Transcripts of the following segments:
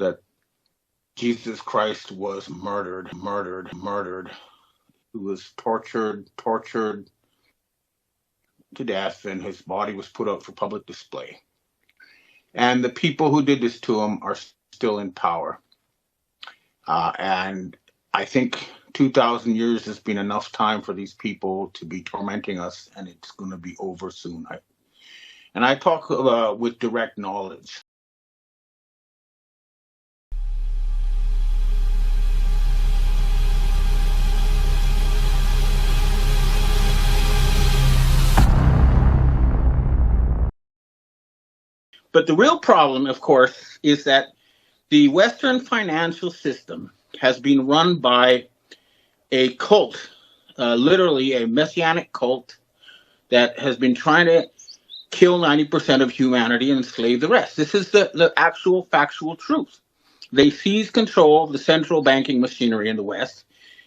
that Jesus Christ was murdered. He was tortured to death, and his body was put out for public display. And the people who did this to him are still in power. And I think 2,000 years has been enough time for these people to be tormenting us, and it's going to be over soon. And I talk with direct knowledge. But the real problem, of course, is that the Western financial system has been run by a cult, literally a messianic cult that has been trying to kill 90% of humanity and enslave the rest. This is the actual factual truth. They seized control of the central banking machinery in the West,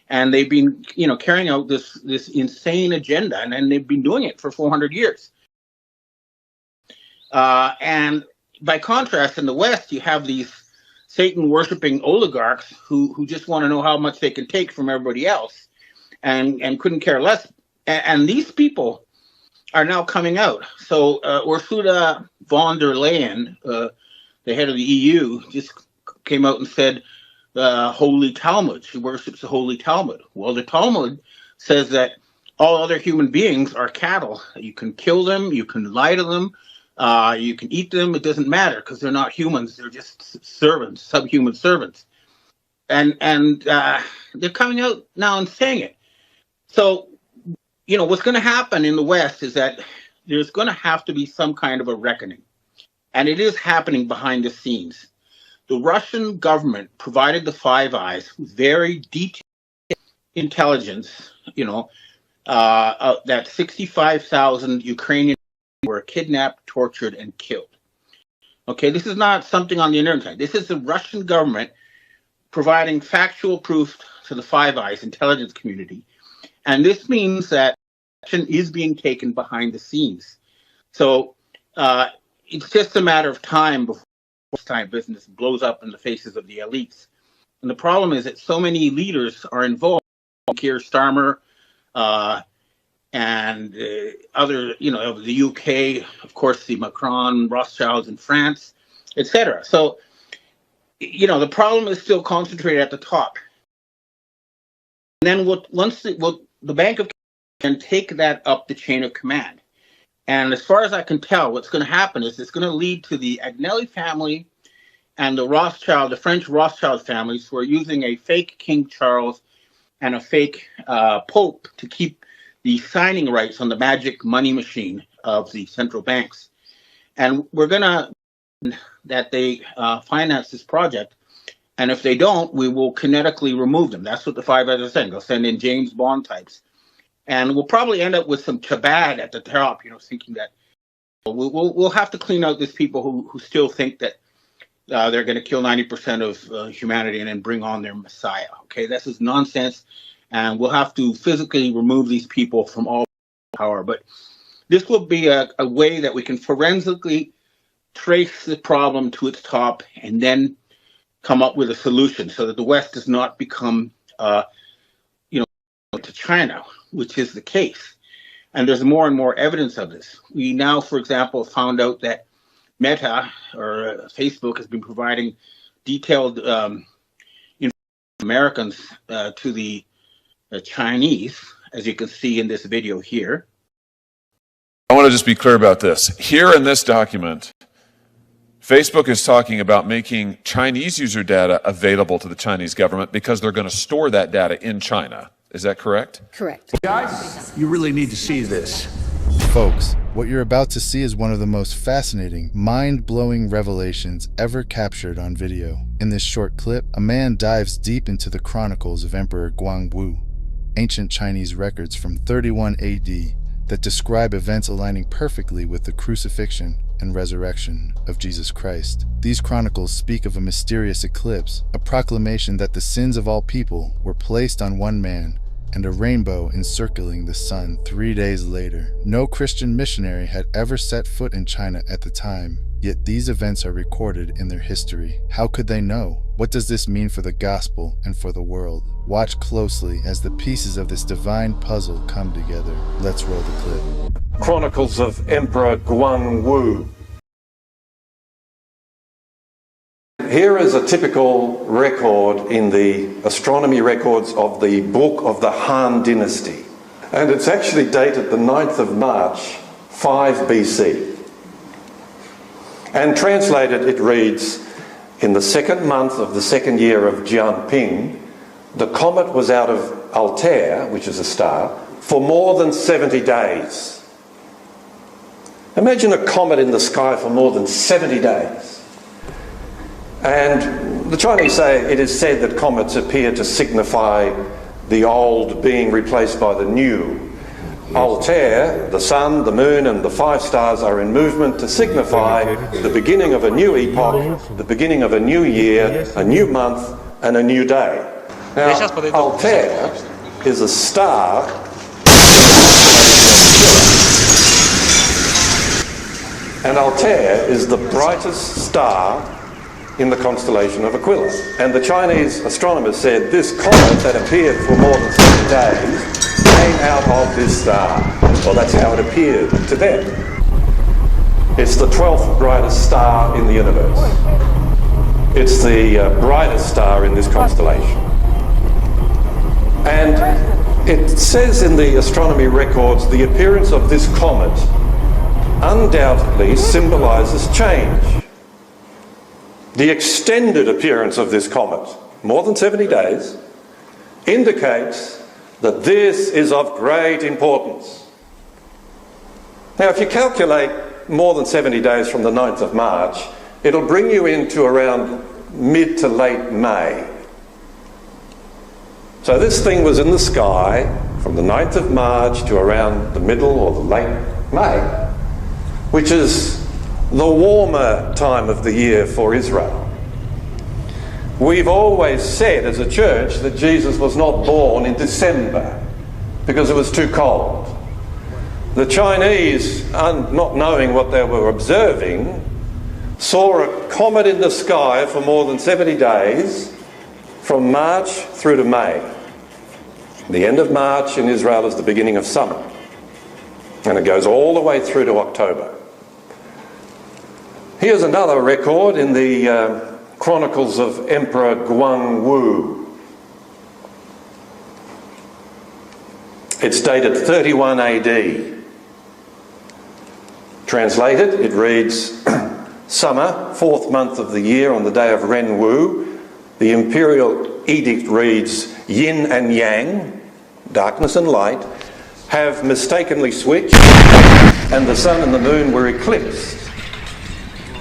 and they've been, carrying out this insane agenda, and they've been doing it for 400 years. And by contrast, in the West, you have these Satan-worshipping oligarchs who just want to know how much they can take from everybody else and couldn't care less. And these people are now coming out. So Ursula von der Leyen, the head of the EU, just came out and said the Holy Talmud. She worships the Holy Talmud. Well, the Talmud says that all other human beings are cattle. You can kill them, you can lie to them, you can eat them. It doesn't matter because they're not humans. They're just servants, subhuman servants. And they're coming out now and saying it. So, what's going to happen in the West is that there's going to have to be some kind of a reckoning. And it is happening behind the scenes. The Russian government provided the Five Eyes with very detailed intelligence, that 65,000 Ukrainians were kidnapped, tortured, and killed. Okay, this is not something on the internet. This is the Russian government providing factual proof to the Five Eyes intelligence community. And this means that action is being taken behind the scenes. So it's just a matter of time before this time business blows up in the faces of the elites. And the problem is that so many leaders are involved. Keir Starmer, and other, of the UK, of course, the Macron, Rothschilds in France, etc. So, the problem is still concentrated at the top. And then once the Bank of Canada can take that up the chain of command. And as far as I can tell, what's going to happen is it's going to lead to the Agnelli family and the French Rothschild families, who are using a fake King Charles and a fake Pope to keep the signing rights on the magic money machine of the central banks. And we're going to that they finance this project. And if they don't, we will kinetically remove them. That's what the Five Eyes are saying. They'll send in James Bond types. And we'll probably end up with some Chabad at the top, thinking that we'll have to clean out these people who still think that they're going to kill 90% of humanity and then bring on their Messiah. Okay, this is nonsense. And we'll have to physically remove these people from all power. But this will be a way that we can forensically trace the problem to its top and then come up with a solution so that the West does not become, to China, which is the case. And there's more and more evidence of this. We now, for example, found out that Meta or Facebook has been providing detailed Americans to the Chinese, as you can see in this video here. I want to just be clear about this. Here in this document, Facebook is talking about making Chinese user data available to the Chinese government because they're going to store that data in China. Is that correct? Correct. Guys, you really need to see this. Folks, what you're about to see is one of the most fascinating, mind-blowing revelations ever captured on video. In this short clip, a man dives deep into the chronicles of Emperor Guangwu, ancient Chinese records from 31 AD that describe events aligning perfectly with the crucifixion and resurrection of Jesus Christ. These chronicles speak of a mysterious eclipse, a proclamation that the sins of all people were placed on one man, and a rainbow encircling the sun 3 days later. No Christian missionary had ever set foot in China at the time, Yet these events are recorded in their history. How could they know? What does this mean for the gospel and for the world? Watch closely as the pieces of this divine puzzle come together. Let's roll the clip. Chronicles of Emperor Guangwu. Here is a typical record in the astronomy records of the Book of the Han Dynasty. And it's actually dated the 9th of March, 5 BC. And translated, it reads, in the second month of the second year of Jianping, the comet was out of Altair, which is a star, for more than 70 days. Imagine a comet in the sky for more than 70 days. And the Chinese say it is said that comets appear to signify the old being replaced by the new. Altair, the sun, the moon and the 5 stars are in movement to signify the beginning of a new epoch, the beginning of a new year, a new month and a new day. Now, Altair is a star and Altair is the brightest star in the constellation of Aquila. And the Chinese astronomers said this comet that appeared for more than 30 days came out of this star. Well, that's how it appeared to them. It's the 12th brightest star in the universe. It's the brightest star in this constellation. And it says in the astronomy records the appearance of this comet undoubtedly symbolizes change. The extended appearance of this comet, more than 70 days, indicates that this is of great importance. Now, if you calculate more than 70 days from the 9th of March, it'll bring you into around mid to late May. So this thing was in the sky from the 9th of March to around the middle or the late May, which is the warmer time of the year for Israel. We've always said as a church that Jesus was not born in December because it was too cold. The Chinese, not knowing what they were observing, saw a comet in the sky for more than 70 days from March through to May. The end of March in Israel is the beginning of summer, and it goes all the way through to October. Here's another record in the Chronicles of Emperor Guangwu. It's dated 31 AD. Translated, it reads, summer, 4th month of the year on the day of Renwu. The imperial edict reads, yin and yang, darkness and light, have mistakenly switched, and the sun and the moon were eclipsed.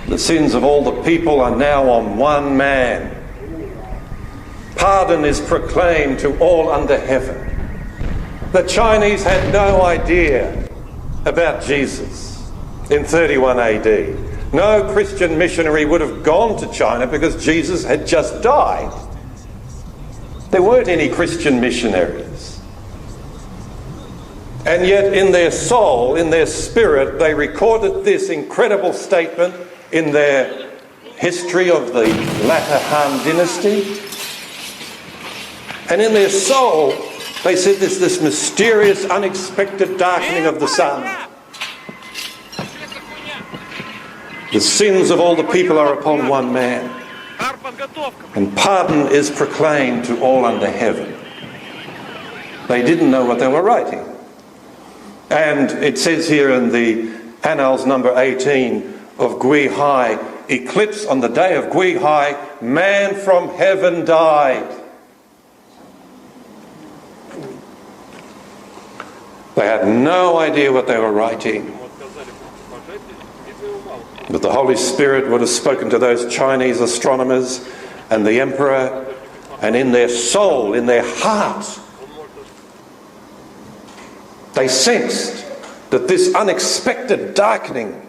The sins of all the people are now on one man. Pardon is proclaimed to all under heaven. The Chinese had no idea about Jesus in 31 AD. No Christian missionary would have gone to China because Jesus had just died. There weren't any Christian missionaries. And yet in their soul, in their spirit, they recorded this incredible statement in their history of the latter Han Dynasty. And in their soul, they said there's this mysterious, unexpected darkening of the sun. The sins of all the people are upon one man, and pardon is proclaimed to all under heaven. They didn't know what they were writing. And it says here in the Annals number 18 of Gui Hai, eclipse on the day of Gui Hai, man from heaven died. They had no idea what they were writing. But the Holy Spirit would have spoken to those Chinese astronomers and the emperor, and in their soul, in their heart, they sensed that this unexpected darkening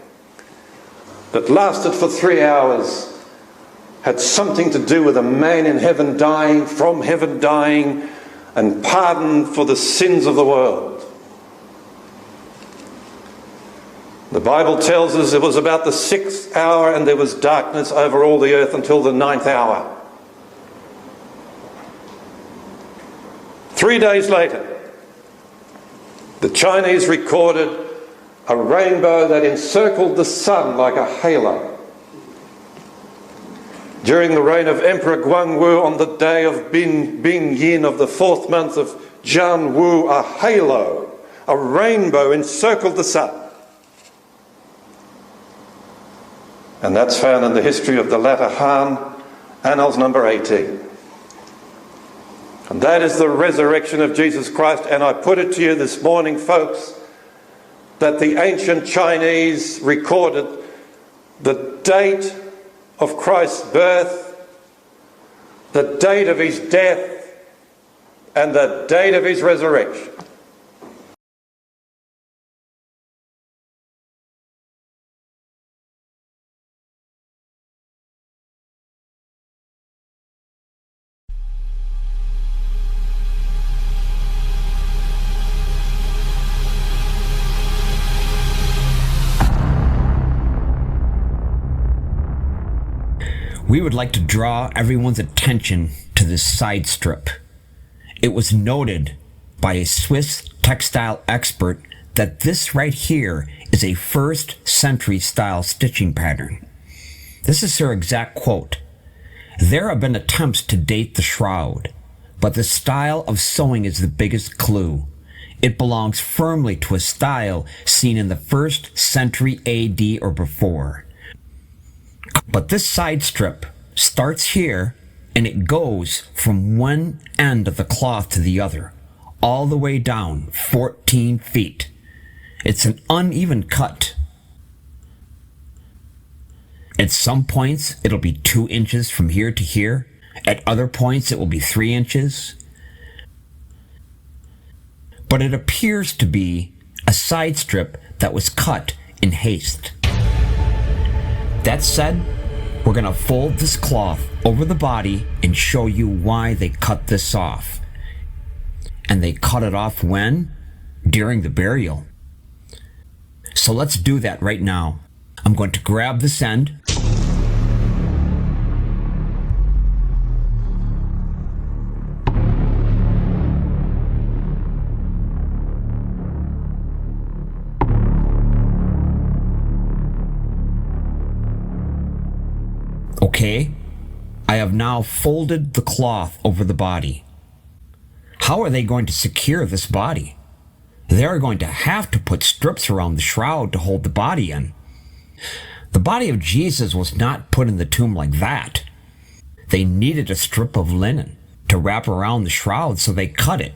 that lasted for 3 hours had something to do with a man in heaven dying, from heaven dying, and pardon for the sins of the world. The Bible tells us it was about the 6th hour and there was darkness over all the earth until the 9th hour. 3 days later, the Chinese recorded a rainbow that encircled the sun like a halo. During the reign of Emperor Guangwu on the day of Bing Yin of the 4th month of Jian Wu, a halo, a rainbow encircled the sun. And that's found in the history of the latter Han, Annals number 18. And that is the resurrection of Jesus Christ. And I put it to you this morning, folks, that the ancient Chinese recorded the date of Christ's birth, the date of his death, and the date of his resurrection. We would like to draw everyone's attention to this side strip. It was noted by a Swiss textile expert that this right here is a 1st century style stitching pattern. This is her exact quote. "There have been attempts to date the shroud, but the style of sewing is the biggest clue. It belongs firmly to a style seen in the 1st century AD or before. But this side strip starts here and it goes from one end of the cloth to the other, all the way down 14 feet. It's an uneven cut. At some points, it'll be 2 inches from here to here. At other points, it will be 3 inches. But it appears to be a side strip that was cut in haste. That said, we're going to fold this cloth over the body and show you why they cut this off. And they cut it off when? During the burial. So let's do that right now. I'm going to grab this end. Okay, I have now folded the cloth over the body. How are they going to secure this body? They are going to have to put strips around the shroud to hold the body in. The body of Jesus was not put in the tomb like that. They needed a strip of linen to wrap around the shroud, so they cut it.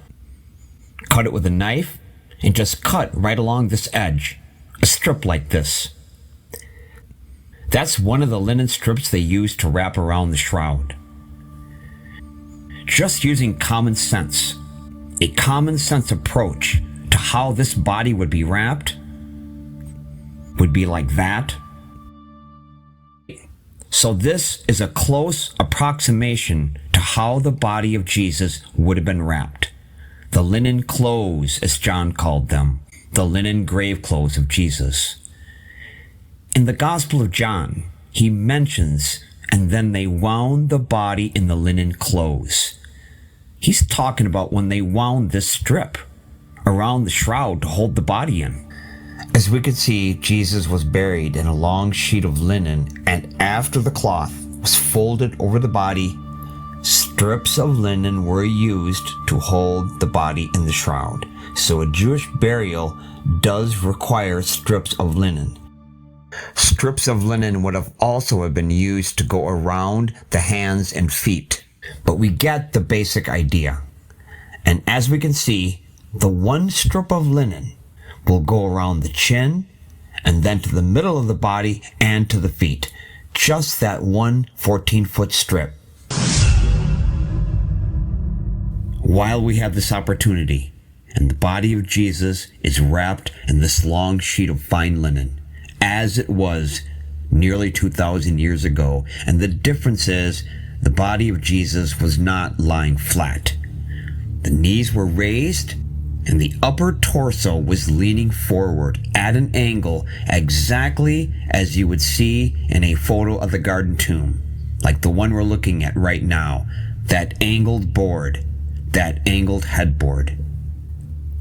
Cut it with a knife and just cut right along this edge, a strip like this. That's one of the linen strips they used to wrap around the shroud. Just using common sense, a common sense approach to how this body would be wrapped would be like that. So this is a close approximation to how the body of Jesus would have been wrapped. The linen clothes, as John called them, the linen grave clothes of Jesus. In the Gospel of John, he mentions, and then they wound the body in the linen clothes. He's talking about when they wound this strip around the shroud to hold the body in. As we could see, Jesus was buried in a long sheet of linen, and after the cloth was folded over the body, strips of linen were used to hold the body in the shroud. So a Jewish burial does require strips of linen. Strips of linen would have also been used to go around the hands and feet. But we get the basic idea. And as we can see, the one strip of linen will go around the chin and then to the middle of the body and to the feet. Just that one 14-foot strip. While we have this opportunity, and the body of Jesus is wrapped in this long sheet of fine linen, as it was nearly 2,000 years ago. And the difference is the body of Jesus was not lying flat. The knees were raised and the upper torso was leaning forward at an angle exactly as you would see in a photo of the Garden Tomb, like the one we're looking at right now, that angled board, that angled headboard.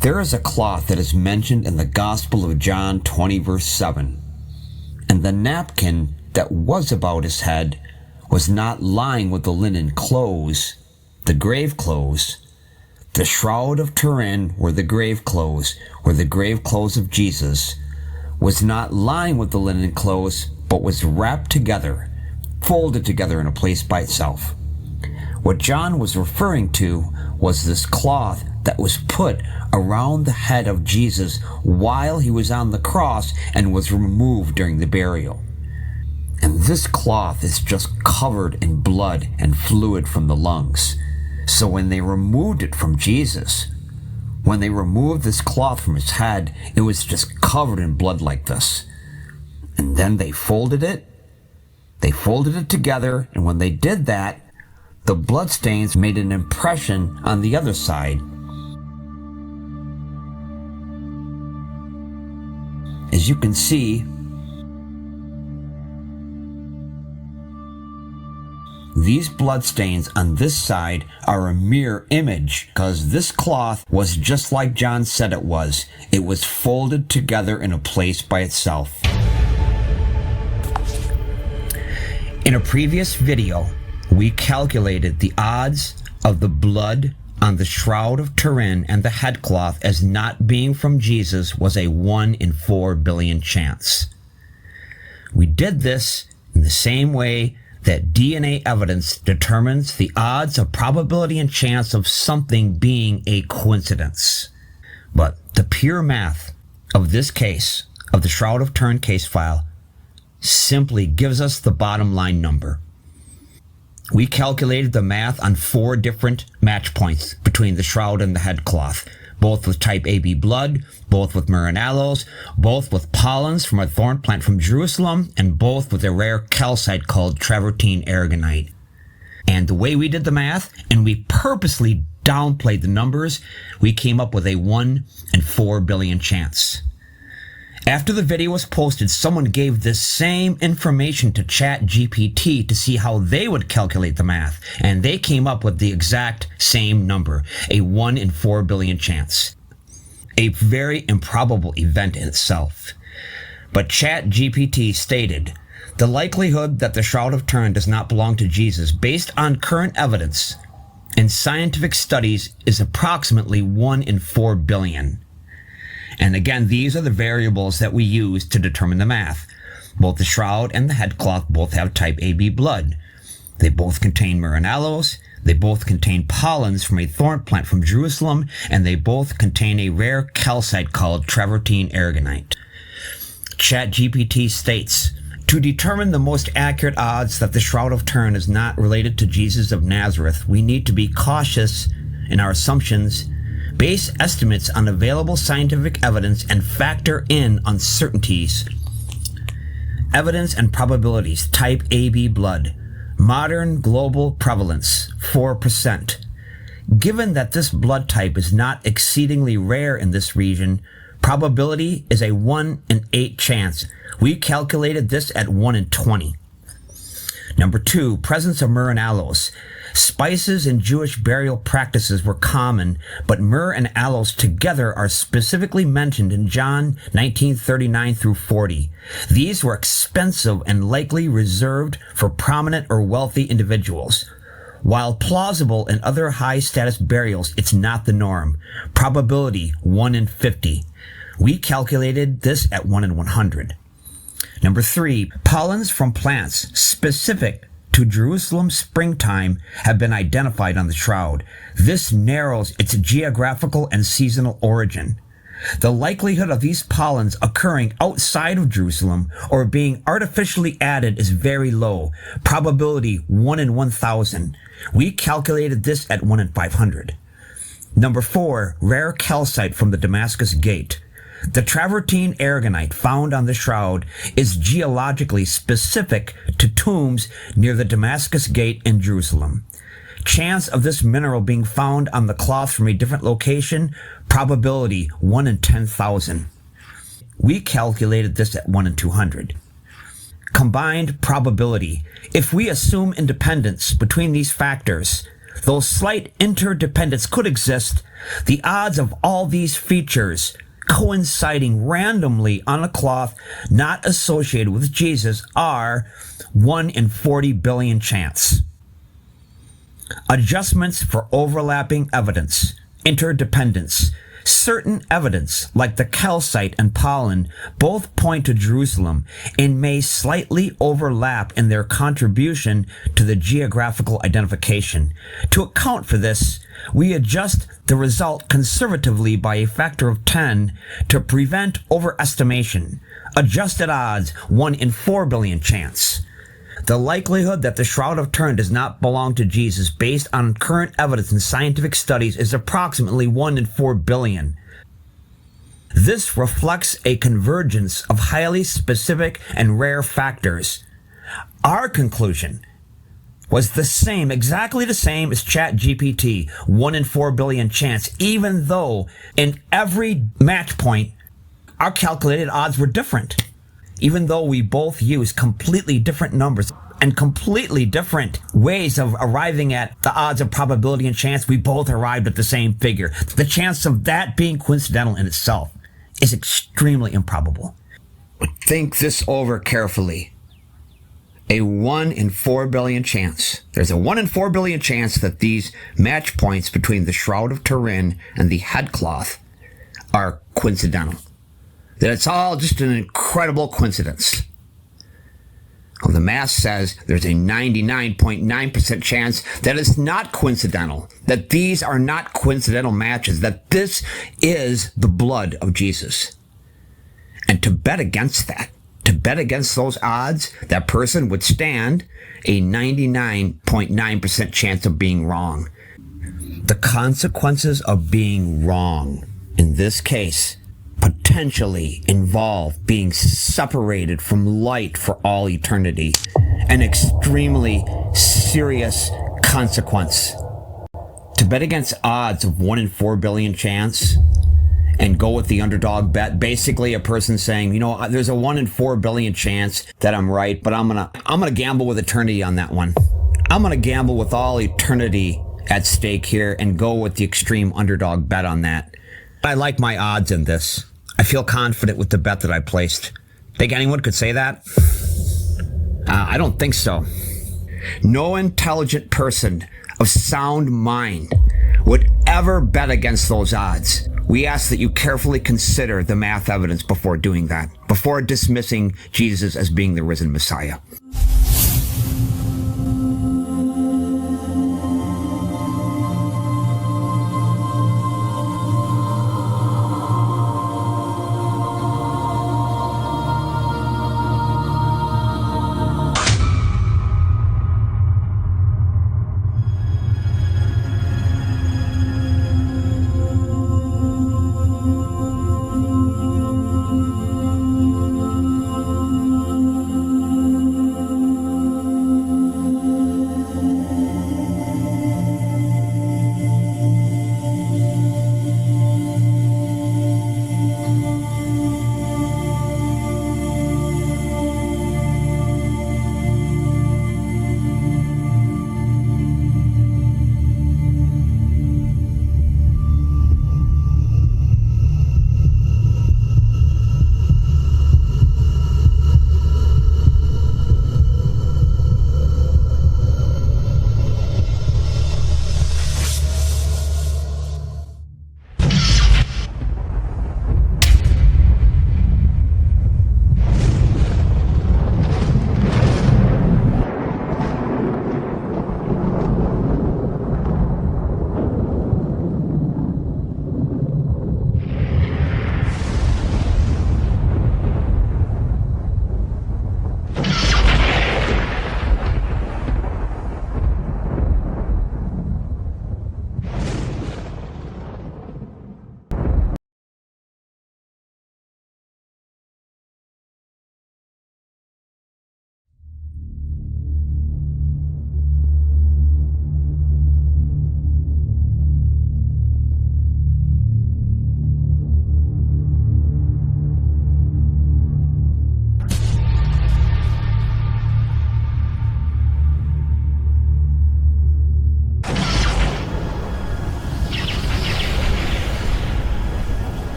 There is a cloth that is mentioned in the Gospel of John 20 verse 7, and the napkin that was about his head was not lying with the linen clothes, the grave clothes. The shroud of Turin, where the grave clothes of Jesus, was not lying with the linen clothes, but was wrapped together, folded together in a place by itself. What John was referring to was this cloth that was put around the head of Jesus while he was on the cross and was removed during the burial. And this cloth is just covered in blood and fluid from the lungs. So when they removed it from Jesus, when they removed this cloth from his head, it was just covered in blood like this. And then they folded it together, and when they did that, the bloodstains made an impression on the other side. As you can see, these bloodstains on this side are a mirror image, because this cloth was just like John said it was. It was folded together in a place by itself. In a previous video, we calculated the odds of the blood on the shroud of Turin and the headcloth as not being from Jesus was a 1 in 4 billion chance. We did this in the same way that DNA evidence determines the odds of probability and chance of something being a coincidence. But the pure math of this case, of the Shroud of Turin case file, simply gives us the bottom line number. We calculated the math on 4 different match points between the shroud and the headcloth, both with type AB blood, both with myrrh and aloes, both with pollens from a thorn plant from Jerusalem, and both with a rare calcite called travertine aragonite. And the way we did the math, and we purposely downplayed the numbers, we came up with a 1 in 4 billion chance. After the video was posted, someone gave this same information to ChatGPT to see how they would calculate the math, and they came up with the exact same number, a 1 in 4 billion chance. A very improbable event in itself. But ChatGPT stated, the likelihood that the Shroud of Turin does not belong to Jesus, based on current evidence and scientific studies, is approximately 1 in 4 billion. And again, these are the variables that we use to determine the math. Both the shroud and the headcloth both have type AB blood. They both contain myrrh and aloes. They both contain pollens from a thorn plant from Jerusalem, and they both contain a rare calcite called travertine aragonite. ChatGPT states, to determine the most accurate odds that the Shroud of Turin is not related to Jesus of Nazareth, we need to be cautious in our assumptions, base estimates on available scientific evidence, and factor in uncertainties. Evidence and probabilities, type AB blood. Modern global prevalence, 4%. Given that this blood type is not exceedingly rare in this region, probability is a 1 in 8 chance. We calculated this at 1 in 20. Number 2, presence of myrrh and aloes. Spices in Jewish burial practices were common, but myrrh and aloes together are specifically mentioned in John 19:39 through 40. These were expensive and likely reserved for prominent or wealthy individuals. While plausible in other high-status burials, it's not the norm. Probability 1 in 50. We calculated this at 1 in 100. Number 3, pollens from plants specific to Jerusalem springtime have been identified on the shroud. This narrows its geographical and seasonal origin. The likelihood of these pollens occurring outside of Jerusalem or being artificially added is very low. Probability 1 in 1,000. We calculated this at 1 in 500. Number 4, rare calcite from the Damascus Gate. The travertine aragonite found on the shroud is geologically specific to tombs near the Damascus Gate in Jerusalem. Chance of this mineral being found on the cloth from a different location, probability 1 in 10,000. We calculated this at 1 in 200. Combined probability. If we assume independence between these factors, though slight interdependence could exist, the odds of all these features coinciding randomly on a cloth not associated with Jesus are 1 in 40 billion chance. Adjustments for overlapping evidence, interdependence. Certain evidence, like the calcite and pollen, both point to Jerusalem and may slightly overlap in their contribution to the geographical identification. To account for this, we adjust the result conservatively by a factor of 10 to prevent overestimation. Adjusted odds, 1 in 4 billion chance. The likelihood that the Shroud of Turin does not belong to Jesus based on current evidence and scientific studies is approximately 1 in 4 billion. This reflects a convergence of highly specific and rare factors. Our conclusion was the same, exactly the same as ChatGPT, 1 in 4 billion chance, even though in every match point, our calculated odds were different. Even though we both use completely different numbers and completely different ways of arriving at the odds of probability and chance, we both arrived at the same figure. The chance of that being coincidental in itself is extremely improbable. Think this over carefully. A 1 in 4 billion chance. There's a 1 in 4 billion chance that these match points between the Shroud of Turin and the headcloth are coincidental. That it's all just an incredible coincidence. Well, the math says there's a 99.9% chance that it's not coincidental, that these are not coincidental matches, that this is the blood of Jesus. And to bet against that, to bet against those odds, that person would stand a 99.9% chance of being wrong. The consequences of being wrong, in this case, potentially involve being separated from light for all eternity. An extremely serious consequence. To bet against odds of 1 in 4 billion chance and go with the underdog bet, basically a person saying, you know, there's a 1 in 4 billion chance that I'm right, but I'm gonna gamble with eternity on that one. I'm gonna gamble with all eternity at stake here and go with the extreme underdog bet on that. I like my odds in this. I feel confident with the bet that I placed. Think anyone could say that? I don't think so. No intelligent person of sound mind would ever bet against those odds. We ask that you carefully consider the math evidence before doing that, before dismissing Jesus as being the risen Messiah.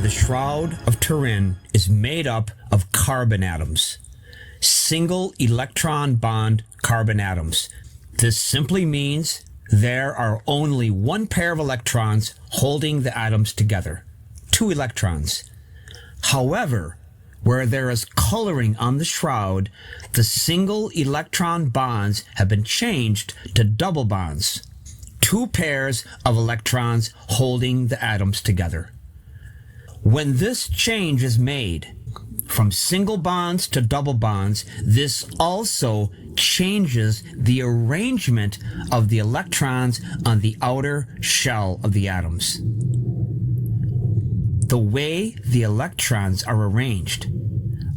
on the shroud of Turin is made up of carbon atoms. Single electron bond carbon atoms. This simply means there are only one pair of electrons holding the atoms together. 2 electrons. However, where there is coloring on the shroud, the single electron bonds have been changed to double bonds. 2 pairs of electrons holding the atoms together. When this change is made from single bonds to double bonds, this also changes the arrangement of the electrons on the outer shell of the atoms. The way the electrons are arranged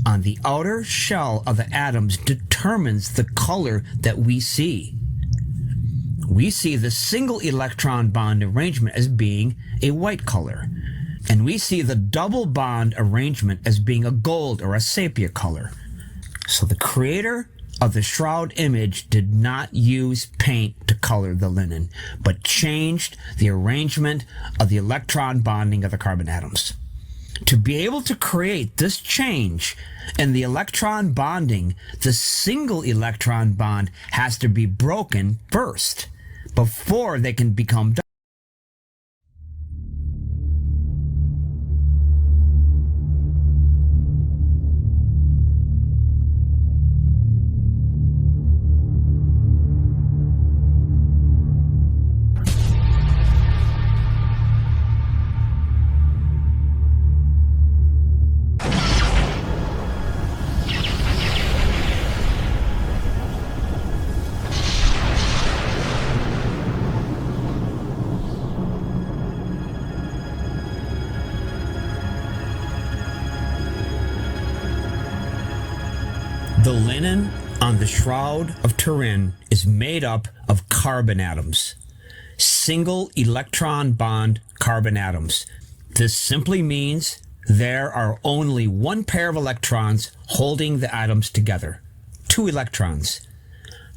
on the outer shell of the atoms determines the color that we see. We see the single electron bond arrangement as being a white color, and we see the double bond arrangement as being a gold or a sepia color. So the creator of the shroud image did not use paint to color the linen, but changed the arrangement of the electron bonding of the carbon atoms. To be able to create this change in the electron bonding, the single electron bond has to be broken first before they can become The linen on the shroud of Turin is made up of carbon atoms. Single electron bond carbon atoms. This simply means there are only one pair of electrons holding the atoms together. 2 electrons.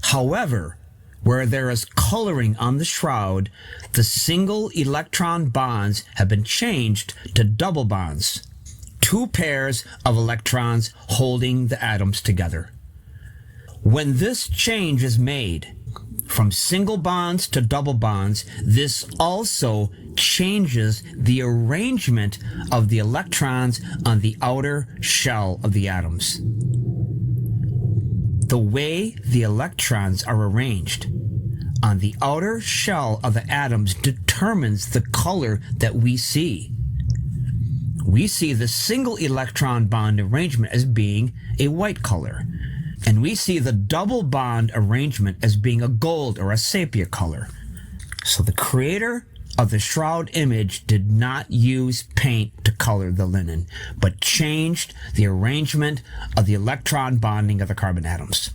However, where there is coloring on the shroud, the single electron bonds have been changed to double bonds. 2 pairs of electrons holding the atoms together. When this change is made from single bonds to double bonds, this also changes the arrangement of the electrons on the outer shell of the atoms. The way the electrons are arranged on the outer shell of the atoms determines the color that we see. We see the single electron bond arrangement as being a white color, and we see the double bond arrangement as being a gold or a sepia color. So the creator of the shroud image did not use paint to color the linen, but changed the arrangement of the electron bonding of the carbon atoms.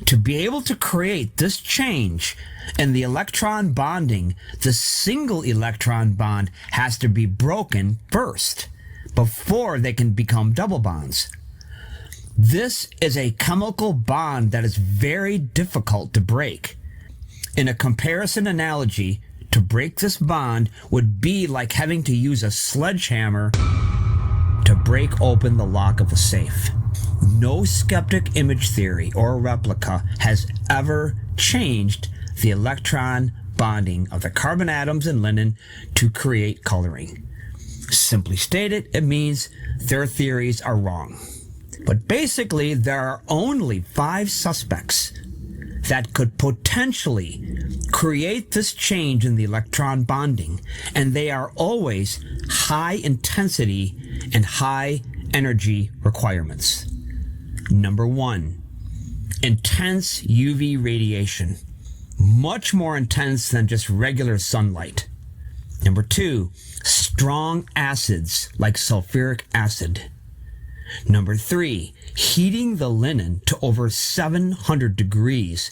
To be able to create this change in the electron bonding, the single electron bond has to be broken first before they can become double bonds. This is a chemical bond that is very difficult to break. In a comparison analogy, to break this bond would be like having to use a sledgehammer to break open the lock of a safe. No skeptic image theory or replica has ever changed the electron bonding of the carbon atoms in linen to create coloring. Simply stated, it means their theories are wrong. But basically, there are only 5 suspects that could potentially create this change in the electron bonding, and they are always high intensity and high energy requirements. Number 1, intense UV radiation, much more intense than just regular sunlight. Number 2, strong acids like sulfuric acid. Number 3, heating the linen to over 700 degrees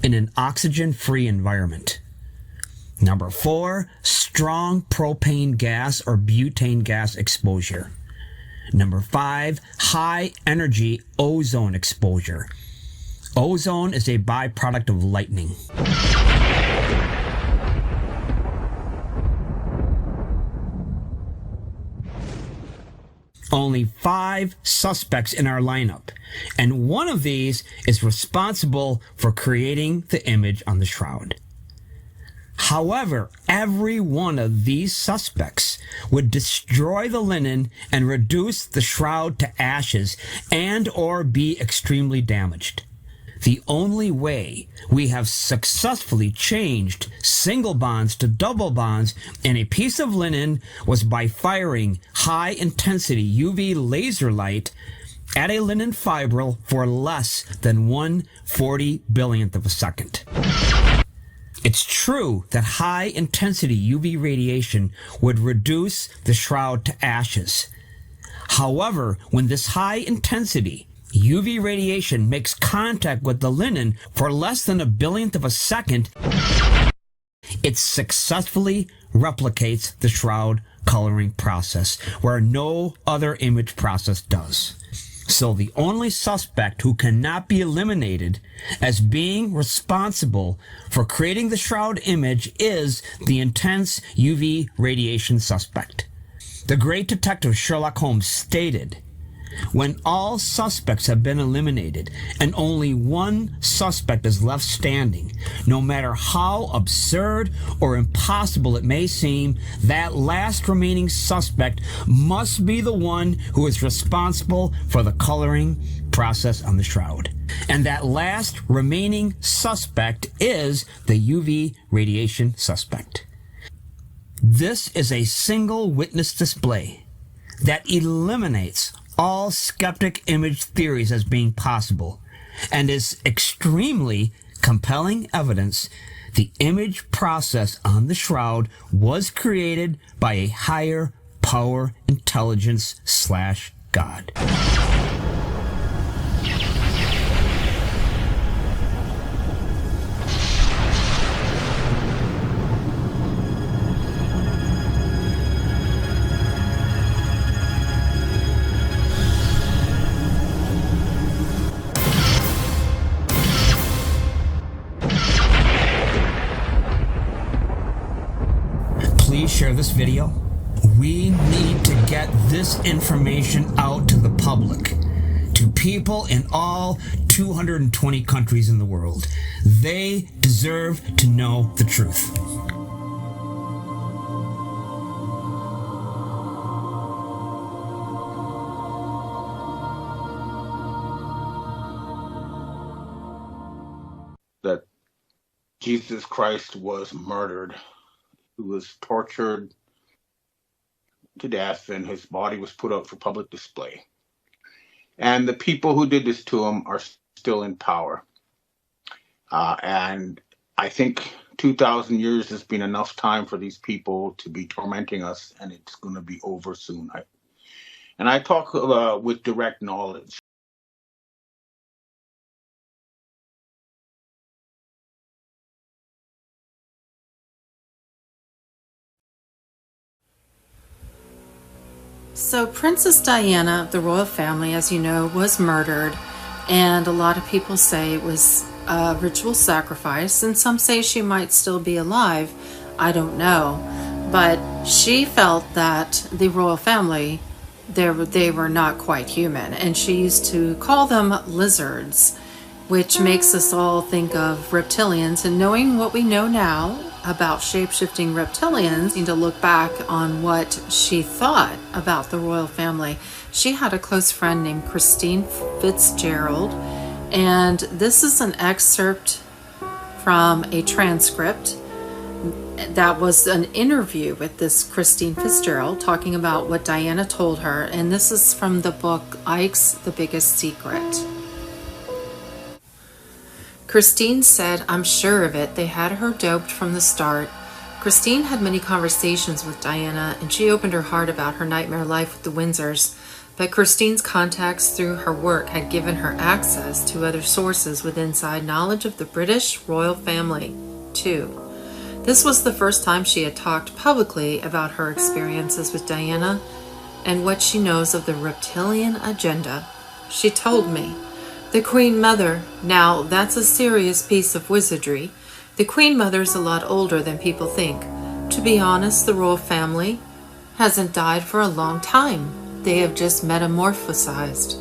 in an oxygen-free environment. Number 4, strong propane gas or butane gas exposure. Number 5, high energy ozone exposure. Ozone is a byproduct of lightning. only 5 suspects in our lineup, and one of these is responsible for creating the image on the shroud. However, every one of these suspects would destroy the linen and reduce the shroud to ashes and or be extremely damaged. The only way we have successfully changed single bonds to double bonds in a piece of linen was by firing high-intensity UV laser light at a linen fibril for less than 1/40 of a second. It's true that high-intensity UV radiation would reduce the shroud to ashes. However, when this high-intensity UV radiation makes contact with the linen for less than 1/1000th of a second, it successfully replicates the shroud coloring process, where no other image process does. So the only suspect who cannot be eliminated as being responsible for creating the shroud image is the intense UV radiation suspect. The great detective Sherlock Holmes stated, "When all suspects have been eliminated and only one suspect is left standing, no matter how absurd or impossible it may seem, that last remaining suspect must be the one who is responsible for the coloring process on the shroud. And that last remaining suspect is the UV radiation suspect." This is a single witness display that eliminates all skeptic image theories as being possible, and is extremely compelling evidence the image process on the shroud was created by a higher power intelligence / God. Please share this video. We need to get this information out to the public, to people in all 220 countries in the world. They deserve to know the truth. That Jesus Christ was murdered. He was tortured to death, and his body was put out for public display. And the people who did this to him are still in power. And I think 2,000 years has been enough time for these people to be tormenting us, and it's going to be over soon. And I talk with direct knowledge. So Princess Diana of the royal family, as you know, was murdered, and a lot of people say it was a ritual sacrifice, and some say she might still be alive. I don't know. But she felt that the royal family, they were not quite human, and she used to call them lizards, which makes us all think of reptilians. And knowing what we know now about shape-shifting reptilians, need to look back on what she thought about the royal family. She had a close friend named Christine Fitzgerald, and this is an excerpt from a transcript that was an interview with this Christine Fitzgerald talking about what Diana told her, and this is from the book Ike's The Biggest Secret. Christine said, "I'm sure of it. They had her doped from the start." Christine had many conversations with Diana, and she opened her heart about her nightmare life with the Windsors. But Christine's contacts through her work had given her access to other sources with inside knowledge of the British royal family, too. This was the first time she had talked publicly about her experiences with Diana and what she knows of the reptilian agenda. She told me, "The Queen Mother, now that's a serious piece of wizardry. The Queen Mother's a lot older than people think. To be honest, the royal family hasn't died for a long time. they have just metamorphosized.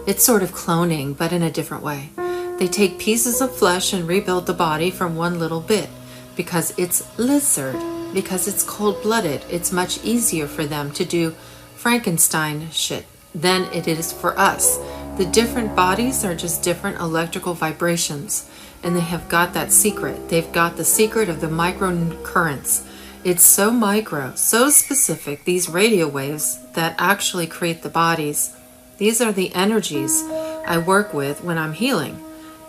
It's sort of cloning, but in a different way. They take pieces of flesh and rebuild the body from one little bit. Because it's lizard, because it's cold-blooded, it's much easier for them to do Frankenstein shit than it is for us. The different bodies are just different electrical vibrations, and they have got that secret. They've got the secret of the microcurrents. It's so micro, so specific, these radio waves that actually create the bodies. These are the energies I work with when I'm healing.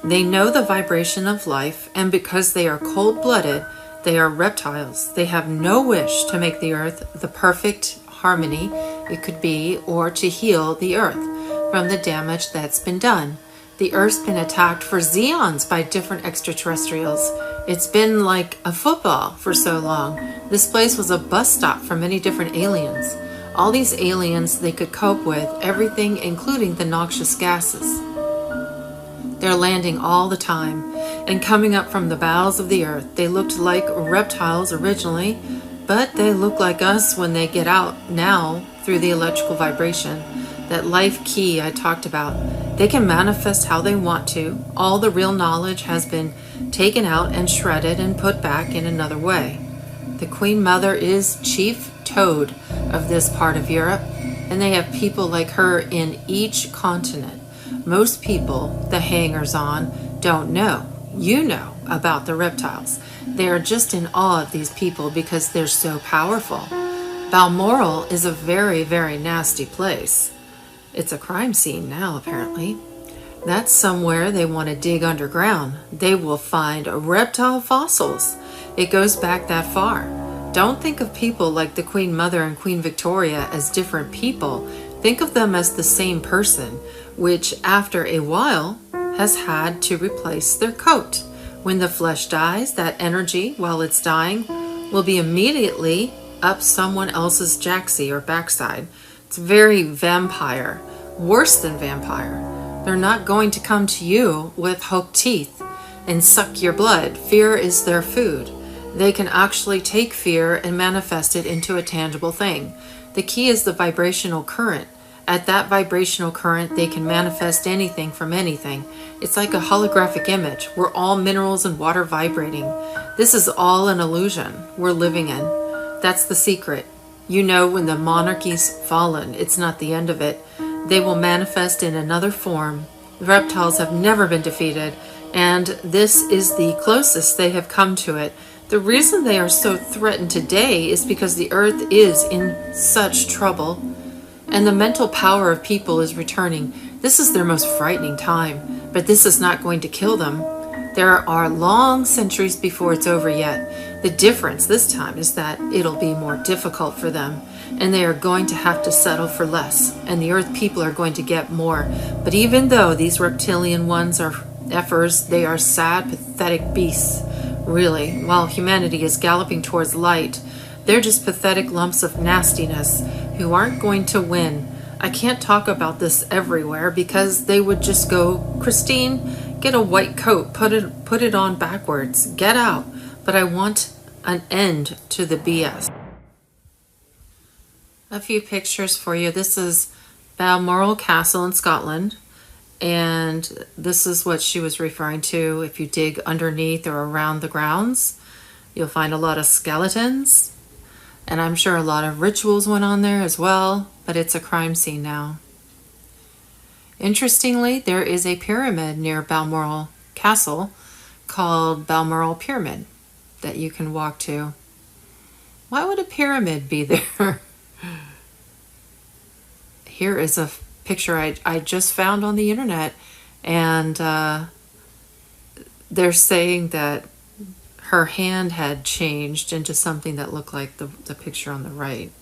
They know the vibration of life, and because they are cold-blooded, they are reptiles. They have no wish to make the earth the perfect harmony it could be, or to heal the earth from the damage that's been done. The earth's been attacked for eons by different extraterrestrials. It's been like a football for so long. This place was a bus stop for many different aliens. All these aliens, they could cope with everything, including the noxious gases. They're landing all the time and coming up from the bowels of the earth. They looked like reptiles originally, but they look like us when they get out now through the electrical vibration. That life key I talked about. They can manifest how they want to. All the real knowledge has been taken out and shredded and put back in another way. The Queen Mother is chief toad of this part of Europe, and they have people like her in each continent. Most people, the hangers-on, don't know. You know about the reptiles. They are just in awe of these people because they're so powerful. Balmoral is a very, very nasty place. It's a crime scene now, apparently. That's somewhere they want to dig underground. They will find reptile fossils. It goes back that far. Don't think of people like the Queen Mother and Queen Victoria as different people. Think of them as the same person, which after a while has had to replace their coat. When the flesh dies, that energy, while it's dying, will be immediately up someone else's jacksie or backside. It's very vampire, worse than vampire. They're not going to come to you with hooked teeth and suck your blood. Fear is their food. They can actually take fear and manifest it into a tangible thing. The key is the vibrational current. At that vibrational current, they can manifest anything from anything. It's like a holographic image. We're all minerals and water vibrating. This is all an illusion we're living in. That's the secret. You know, when the monarchy's fallen, it's not the end of it. They will manifest in another form. The reptiles have never been defeated, and this is the closest they have come to it. The reason they are so threatened today is because the earth is in such trouble, and the mental power of people is returning. This is their most frightening time, but this is not going to kill them. There are long centuries before it's over yet. The difference this time is that it'll be more difficult for them, and they are going to have to settle for less, and the earth people are going to get more. But even though these reptilian ones are effers, they are sad, pathetic beasts, really. While humanity is galloping towards light, they're just pathetic lumps of nastiness who aren't going to win. I can't talk about this everywhere because they would just go, Christine, get a white coat, put it on backwards, get out. But I want an end to the BS. A few pictures for you. This is Balmoral Castle in Scotland, and this is what she was referring to. If you dig underneath or around the grounds, you'll find a lot of skeletons, and I'm sure a lot of rituals went on there as well, but it's a crime scene now. Interestingly, there is a pyramid near Balmoral Castle called Balmoral Pyramid that you can walk to. Why would a pyramid be there? Here is a picture I just found on the internet, and they're saying that her hand had changed into something that looked like the picture on the right,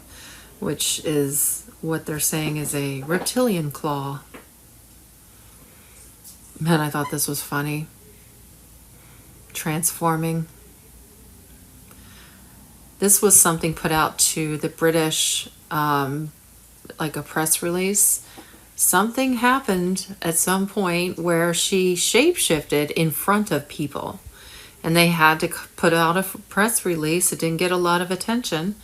which is what they're saying is a reptilian claw. Man, I thought this was funny. Transforming. This was something put out to the British, like a press release. Something happened at some point where she shapeshifted in front of people, and they had to put out a press release. It didn't get a lot of attention,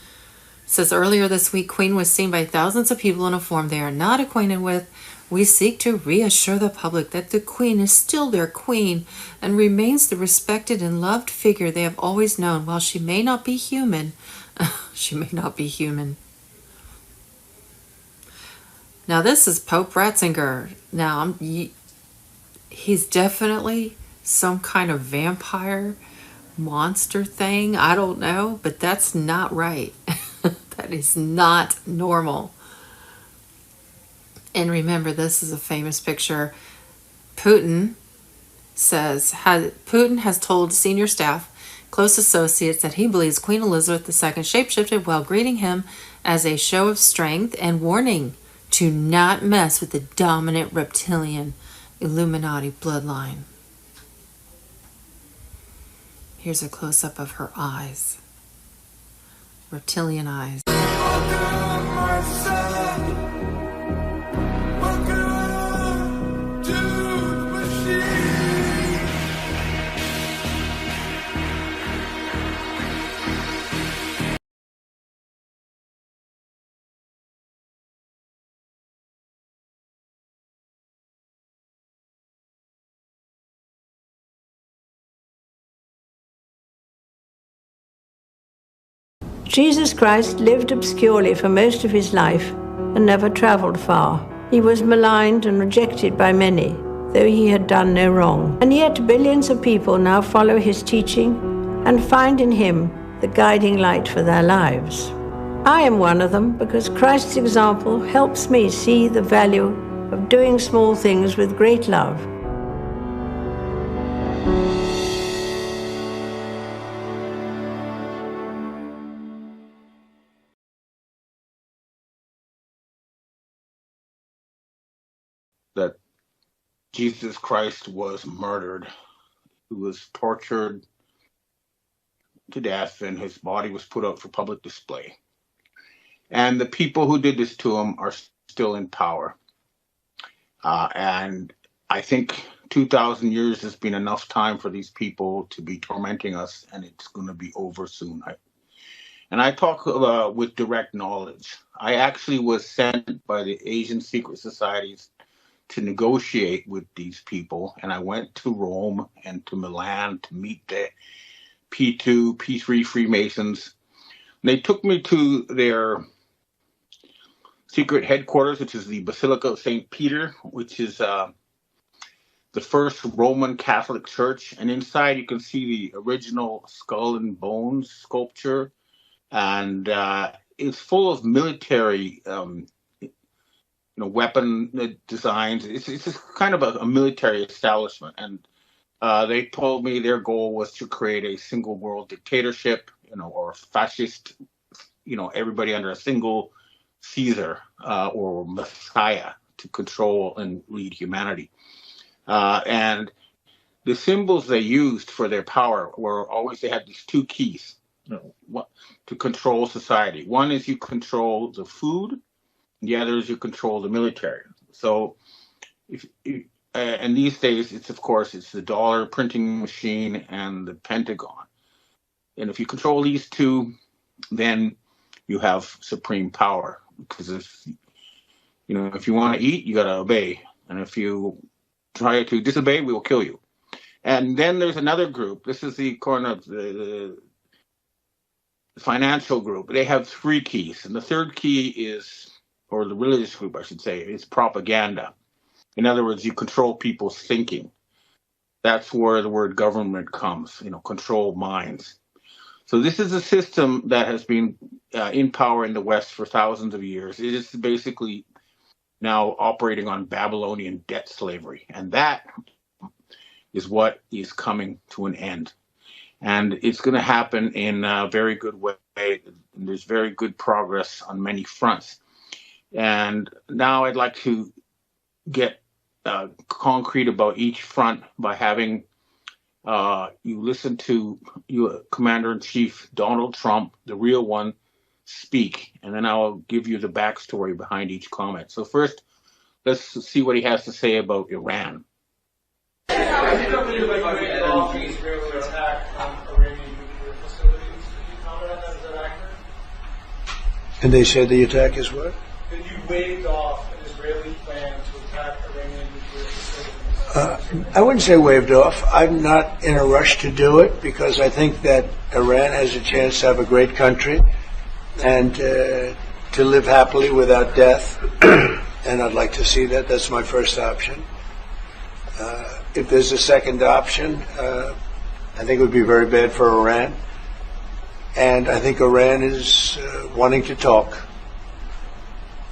says earlier this week, Queen was seen by thousands of people in a form they are not acquainted with. We seek to reassure the public that the Queen is still their Queen and remains the respected and loved figure they have always known. While she may not be human, she may not be human. Now this is Pope Ratzinger. Now he's definitely some kind of vampire monster thing. I don't know, but that's not right. That is not normal. And remember, this is a famous picture. Putin has told senior staff, close associates, that he believes Queen Elizabeth II shapeshifted while greeting him as a show of strength and warning to not mess with the dominant reptilian Illuminati bloodline. Here's a close-up of her eyes. Reptilian eyes. Jesus Christ lived obscurely for most of his life and never traveled far. He was maligned and rejected by many, though he had done no wrong. And yet billions of people now follow his teaching and find in him the guiding light for their lives. I am one of them because Christ's example helps me see the value of doing small things with great love. That Jesus Christ was murdered. He was tortured to death, and his body was put out for public display. And the people who did this to him are still in power. And I think 2,000 years has been enough time for these people to be tormenting us, and it's going to be over soon. And I talk with direct knowledge. I actually was sent by the Asian secret societies to negotiate with these people, and I went to Rome and to Milan to meet the P2, P3 Freemasons. They took me to their secret headquarters, which is the Basilica of St. Peter, which is the first Roman Catholic church. And inside you can see the original skull and bones sculpture, and it's full of military weapon designs. It's just kind of a military establishment. And they told me their goal was to create a single world dictatorship, or fascist, everybody under a single Caesar or Messiah to control and lead humanity. And the symbols they used for their power were always, they had these two keys to control society. One is you control the food, the other is you control the military. So, and these days, it's the dollar printing machine and the Pentagon. And if you control these two, then you have supreme power. Because if you want to eat, you got to obey. And if you try to disobey, we will kill you. And then there's another group. This is the corner of the financial group. They have three keys. And the third key is, or the religious group, I should say, is propaganda. In other words, you control people's thinking. That's where the word government comes, control minds. So this is a system that has been in power in the West for thousands of years. It is basically now operating on Babylonian debt slavery. And that is what is coming to an end. And it's going to happen in a very good way. There's very good progress on many fronts. And now I'd like to get concrete about each front by having you listen to Commander-in-Chief Donald Trump, the real one, speak, and then I'll give you the backstory behind each comment. So first, let's see what he has to say about Iran. And they said the attack is what? That you waved off an Israeli plan to attack Iranian nuclear facilities. I wouldn't say waved off. I'm not in a rush to do it because I think that Iran has a chance to have a great country and to live happily without death. And I'd like to see that. That's my first option. If there's a second option, I think it would be very bad for Iran. And I think Iran is wanting to talk.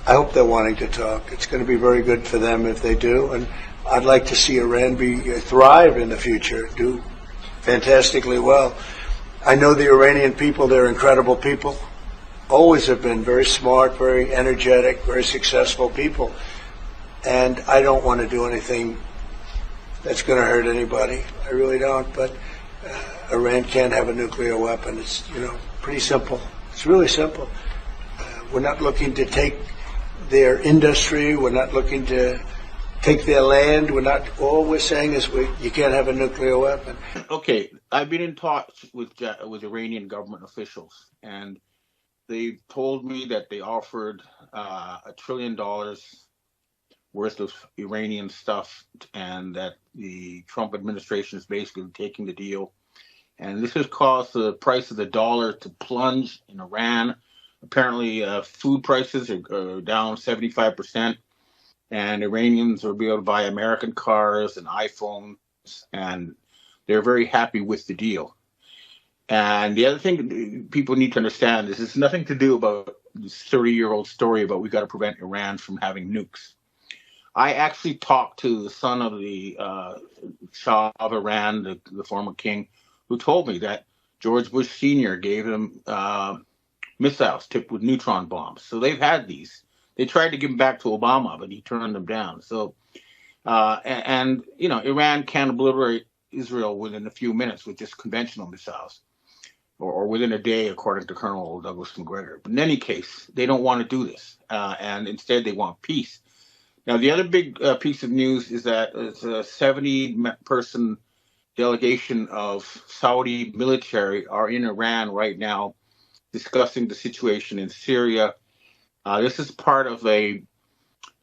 I hope they're wanting to talk. It's going to be very good for them if they do. And I'd like to see Iran thrive in the future, do fantastically well. I know the Iranian people, they're incredible people. Always have been very smart, very energetic, very successful people. And I don't want to do anything that's going to hurt anybody. I really don't. But Iran can't have a nuclear weapon. It's, pretty simple. It's really simple. We're not looking to take their industry. We're not looking to take their land. All we're saying is you can't have a nuclear weapon. Okay, I've been in touch with Iranian government officials, and they told me that they offered $1 trillion worth of Iranian stuff, and that the Trump administration is basically taking the deal. And this has caused the price of the dollar to plunge in Iran. Apparently, food prices are down 75%, and Iranians will be able to buy American cars and iPhones, and they're very happy with the deal. And the other thing people need to understand is it's nothing to do about this 30-year-old story about we got to prevent Iran from having nukes. I actually talked to the son of the Shah of Iran, the former king, who told me that George Bush Sr. gave him missiles tipped with neutron bombs. So they've had these. They tried to give them back to Obama, but he turned them down. So, Iran can obliterate Israel within a few minutes with just conventional missiles, or within a day, according to Colonel Douglas McGregor. But in any case, they don't want to do this, and instead they want peace. Now, the other big piece of news is that it's a 70-person delegation of Saudi military are in Iran right now discussing the situation in Syria. This is part of an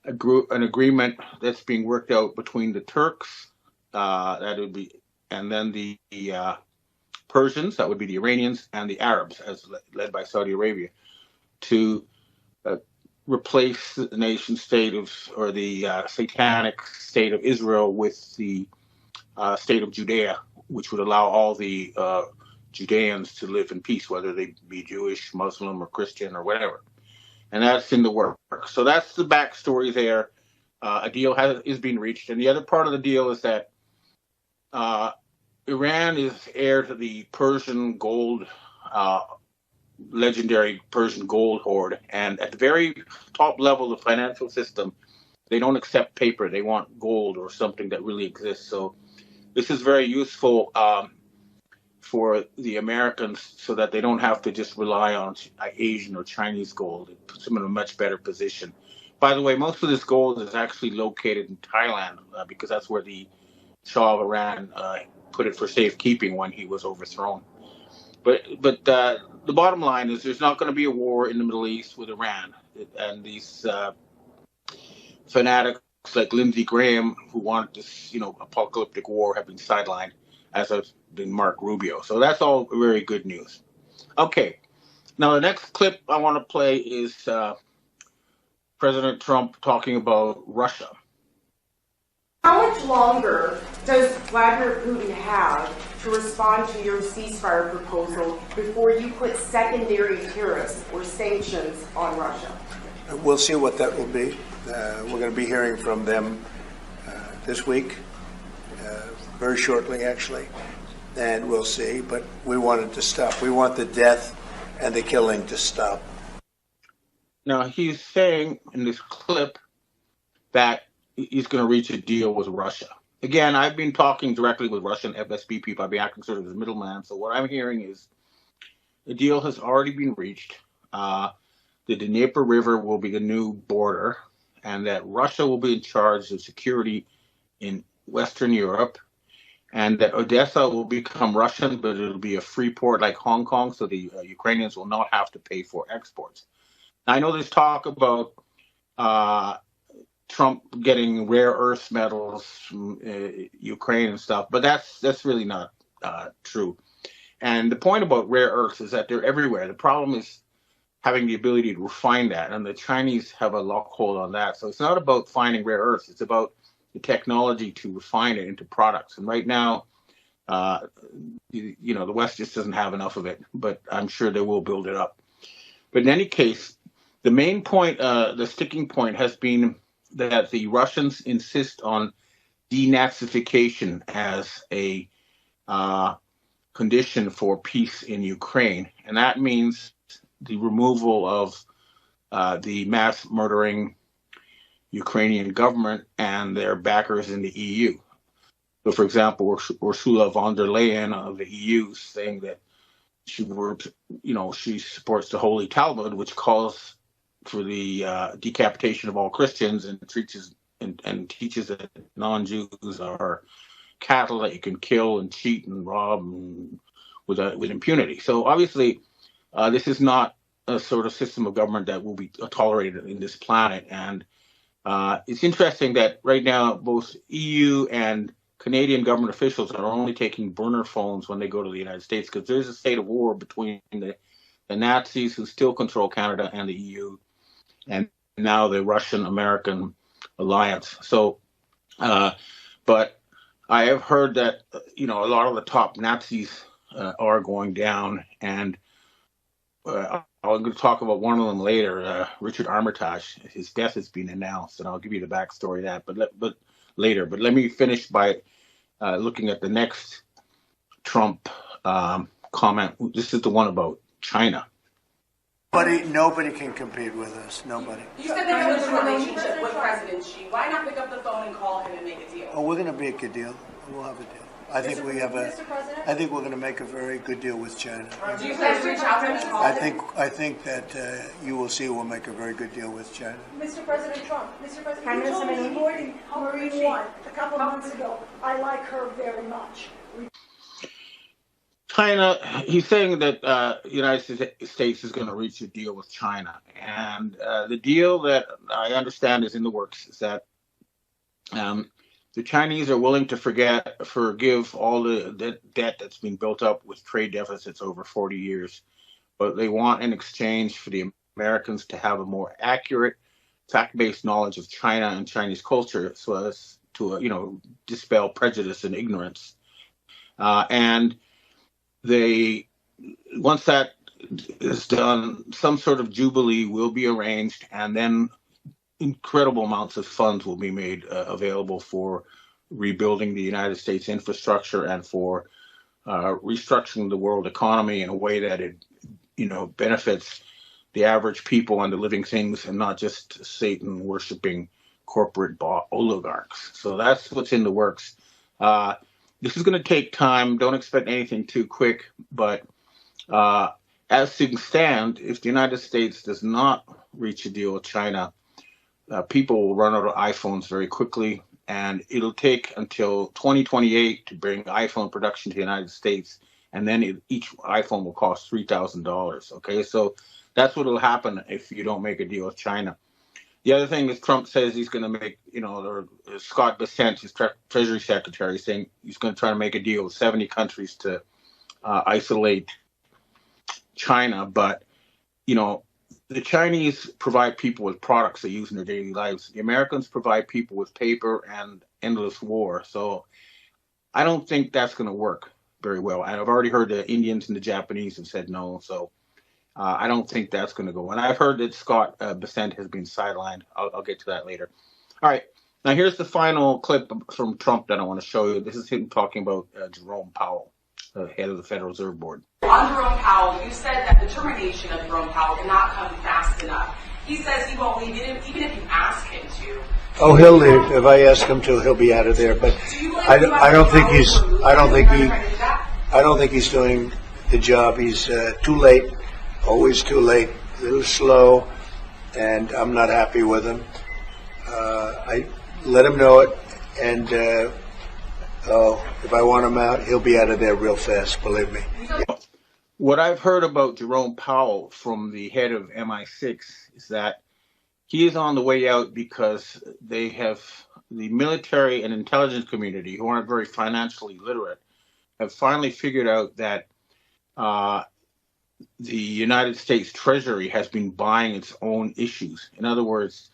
agreement that's being worked out between the Turks, that would be, and then the Persians, that would be the Iranians, and the Arabs, as led by Saudi Arabia, to replace the nation state or the satanic state of Israel with the state of Judea, which would allow all the Judeans to live in peace, whether they be Jewish, Muslim, or Christian, or whatever. And that's in the work. So that's the backstory there. A deal is being reached. And the other part of the deal is that Iran is heir to the Persian gold, legendary Persian gold hoard. And at the very top level of the financial system, they don't accept paper. They want gold or something that really exists. So this is very useful for the Americans so that they don't have to just rely on Asian or Chinese gold. It puts them in a much better position. By the way, most of this gold is actually located in Thailand because that's where the Shah of Iran put it for safekeeping when he was overthrown. But the bottom line is there's not going to be a war in the Middle East with Iran. And these fanatics like Lindsey Graham, who want this, apocalyptic war, have been sidelined, as has been Mark Rubio. So that's all very good news. Okay, now the next clip I want to play is President Trump talking about Russia. How much longer does Vladimir Putin have to respond to your ceasefire proposal before you put secondary tariffs or sanctions on Russia? We'll see what that will be. We're going to be hearing from them this week, very shortly, actually, and we'll see. But we want it to stop. We want the death and the killing to stop. Now, he's saying in this clip that he's going to reach a deal with Russia. Again, I've been talking directly with Russian FSB people. I've been acting sort of as a middleman. So what I'm hearing is the deal has already been reached. The Dnieper River will be the new border, and that Russia will be in charge of security in Western Europe, and that Odessa will become Russian, but it'll be a free port like Hong Kong, so the Ukrainians will not have to pay for exports. I know there's talk about Trump getting rare earth metals from Ukraine and stuff, but that's really not true. And the point about rare earths is that they're everywhere. The problem is having the ability to refine that, and the Chinese have a lockhold on that. So it's not about finding rare earths; it's about the technology to refine it into products. And right now, the West just doesn't have enough of it, but I'm sure they will build it up. But in any case, the main point, the sticking point, has been that the Russians insist on denazification as a condition for peace in Ukraine, and that means the removal of the mass murdering Ukrainian government and their backers in the EU. So, for example, Ursula von der Leyen of the EU saying that she supports the Holy Talmud, which calls for the decapitation of all Christians and teaches that non-Jews are cattle that you can kill and cheat and rob with impunity. So obviously, this is not a sort of system of government that will be tolerated in this planet. And it's interesting that right now both EU and Canadian government officials are only taking burner phones when they go to the United States, because there's a state of war between the Nazis who still control Canada and the EU, and now the Russian-American alliance. So, but I have heard that, a lot of the top Nazis are going down, and I'm going to talk about one of them later, Richard Armitage. His death has been announced, and I'll give you the backstory of that, but later. But let me finish by looking at the next Trump comment. This is the one about China. Nobody can compete with us. Nobody. You said that there was a relationship with President Xi. Why not pick up the phone and call him and make a deal? Oh, we're going to make a deal. We'll have a deal. I think we're going to make a very good deal with China. Do you plan to reach out to him and call him? I think that you will see we'll make a very good deal with China. Mr. President Trump, you told me avoiding Marine One a couple of months ago. I like her very much. China, he's saying that the United States is going to reach a deal with China. And the deal that I understand is in the works is that the Chinese are willing to forgive all the debt that's been built up with trade deficits over 40 years. But they want in exchange for the Americans to have a more accurate, fact-based knowledge of China and Chinese culture so as to, dispel prejudice and ignorance. And once that is done, some sort of jubilee will be arranged, and then incredible amounts of funds will be made available for rebuilding the United States infrastructure and for restructuring the world economy in a way that it, benefits the average people and the living things, and not just Satan worshiping corporate oligarchs. So that's what's in the works. This is going to take time. Don't expect anything too quick. But as things stand, if the United States does not reach a deal with China, people will run out of iPhones very quickly. And it'll take until 2028 to bring iPhone production to the United States. And then each iPhone will cost $3,000. Okay, so that's what will happen if you don't make a deal with China. The other thing is Trump says he's going to make, or Scott Bessent, his Treasury Secretary, saying he's going to try to make a deal with 70 countries to isolate China. But, the Chinese provide people with products they use in their daily lives. The Americans provide people with paper and endless war. So I don't think that's going to work very well. I've already heard the Indians and the Japanese have said no. So I don't think that's going to go. And I've heard that Scott Bessent has been sidelined. I'll get to that later. All right. Now, here's the final clip from Trump that I want to show you. This is him talking about Jerome Powell, the head of the Federal Reserve Board. On Jerome Powell, you said that the termination of Jerome Powell cannot come fast enough. He says he won't leave even if you ask him to. Oh, he'll leave. If I ask him to, he'll be out of there. But I don't think he's doing the job. He's too late. Always too late, a little slow, and I'm not happy with him. I let him know it, and if I want him out, he'll be out of there real fast, believe me. What I've heard about Jerome Powell from the head of MI6 is that he is on the way out because they have the military and intelligence community, who aren't very financially literate, have finally figured out that the United States Treasury has been buying its own issues. In other words,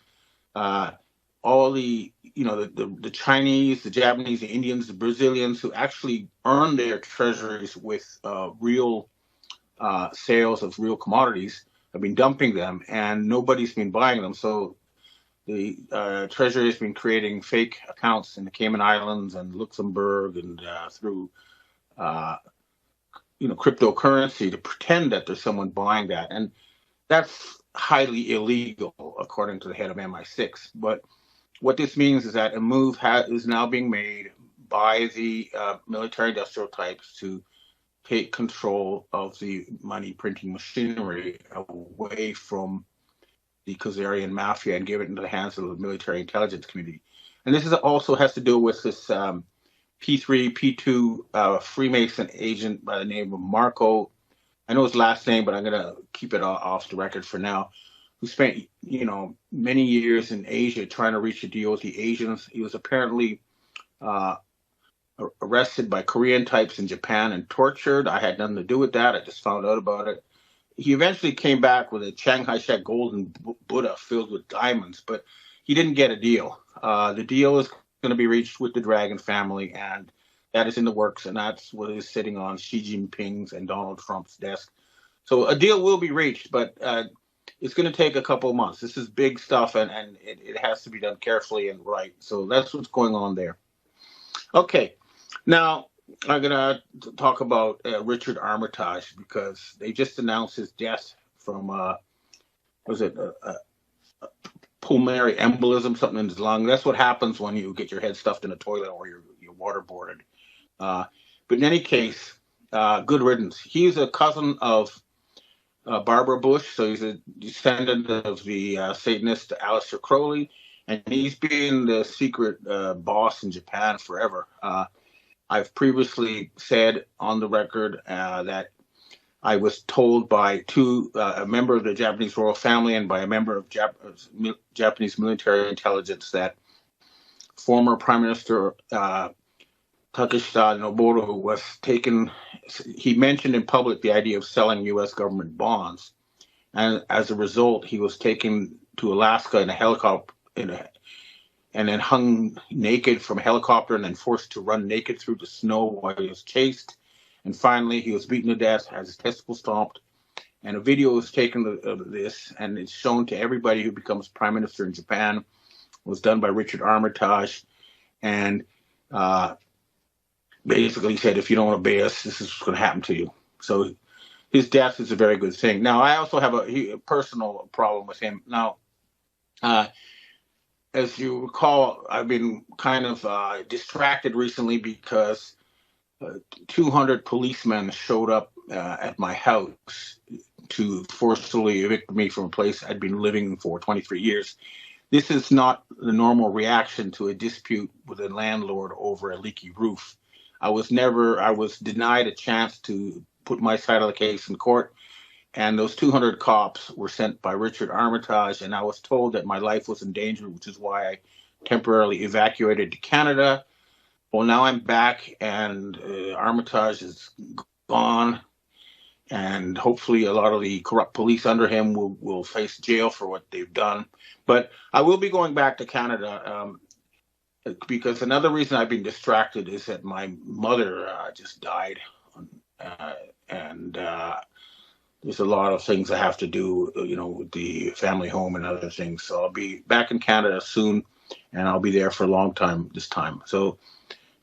all the the Chinese, the Japanese, the Indians, the Brazilians who actually earn their treasuries with real sales of real commodities have been dumping them, and nobody's been buying them. So the Treasury has been creating fake accounts in the Cayman Islands and Luxembourg and through cryptocurrency to pretend that there's someone buying that, and that's highly illegal according to the head of MI6. But what this means is that a move is now being made by the military-industrial types to take control of the money printing machinery away from the Khazarian mafia and give it into the hands of the military intelligence community. And this also has to do with this P3, P2 Freemason agent by the name of Marco. I know his last name, but I'm going to keep it off the record for now. Who spent, many years in Asia trying to reach a deal with the Asians. He was apparently arrested by Korean types in Japan and tortured. I had nothing to do with that. I just found out about it. He eventually came back with a Chiang Kai-shek golden Buddha filled with diamonds, but he didn't get a deal. The deal is going to be reached with the Dragon family, and that is in the works, and that's what is sitting on Xi Jinping's and Donald Trump's desk. So a deal will be reached, but it's going to take a couple of months. This is big stuff, and it has to be done carefully and right. So that's what's going on there. Okay, now I'm going to talk about Richard Armitage, because they just announced his death from, pulmonary embolism, something in his lung. That's what happens when you get your head stuffed in a toilet or you're waterboarded. But in any case, good riddance. He's a cousin of Barbara Bush, so he's a descendant of the Satanist Aleister Crowley, and he's been the secret boss in Japan forever. I've previously said on the record that I was told by a member of the Japanese royal family and by a member of Japanese military intelligence that former Prime Minister Takeshita Noboru was taken. He mentioned in public the idea of selling U.S. government bonds, and as a result, he was taken to Alaska in a helicopter, and then hung naked from a helicopter and then forced to run naked through the snow while he was chased. And finally, he was beaten to death, had his testicles stomped. And a video was taken of this, and it's shown to everybody who becomes prime minister in Japan. It was done by Richard Armitage. And basically said, if you don't obey us, this is what's going to happen to you. So his death is a very good thing. Now, I also have a personal problem with him. Now, as you recall, I've been kind of distracted recently because 200 policemen showed up at my house to forcefully evict me from a place I'd been living for 23 years. This is not the normal reaction to a dispute with a landlord over a leaky roof. I was denied a chance to put my side of the case in court, and those 200 cops were sent by Richard Armitage, and I was told that my life was in danger, which is why I temporarily evacuated to Canada. Well, now I'm back, and Armitage is gone, and hopefully a lot of the corrupt police under him will face jail for what they've done. But I will be going back to Canada because another reason I've been distracted is that my mother just died, and there's a lot of things I have to do, with the family home and other things. So I'll be back in Canada soon, and I'll be there for a long time this time. So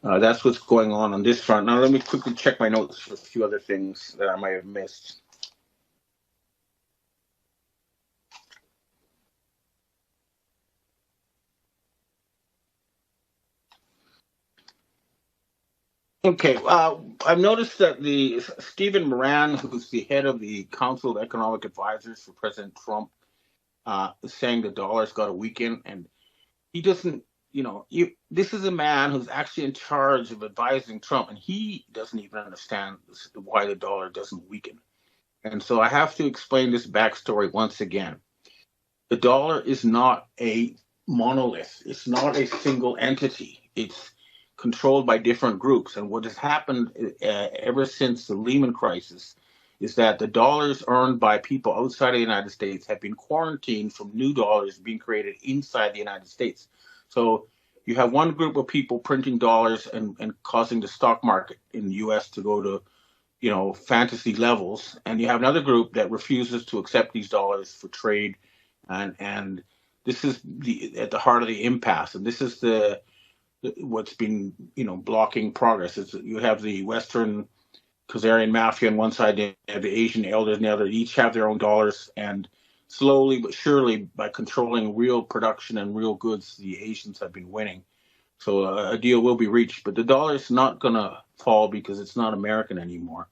that's what's going on this front. Now let me quickly check my notes for a few other things that I might have missed. Okay, I've noticed that the Stephen Moran, who's the head of the Council of Economic Advisors for President Trump, is saying the dollar's got to weaken, and he doesn't. This is a man who's actually in charge of advising Trump, and he doesn't even understand why the dollar doesn't weaken. And so I have to explain this backstory once again. The dollar is not a monolith. It's not a single entity. It's controlled by different groups. And what has happened ever since the Lehman crisis is that the dollars earned by people outside of the United States have been quarantined from new dollars being created inside the United States. So you have one group of people printing dollars and causing the stock market in the U.S. to go to fantasy levels, and you have another group that refuses to accept these dollars for trade, and this is at the heart of the impasse, and this is what's been blocking progress. You have the Western Khazarian mafia on one side, you have the Asian elders on the other. Each have their own dollars, and slowly but surely, by controlling real production and real goods, the Asians have been winning. So a deal will be reached, but the dollar is not going to fall because it's not American anymore.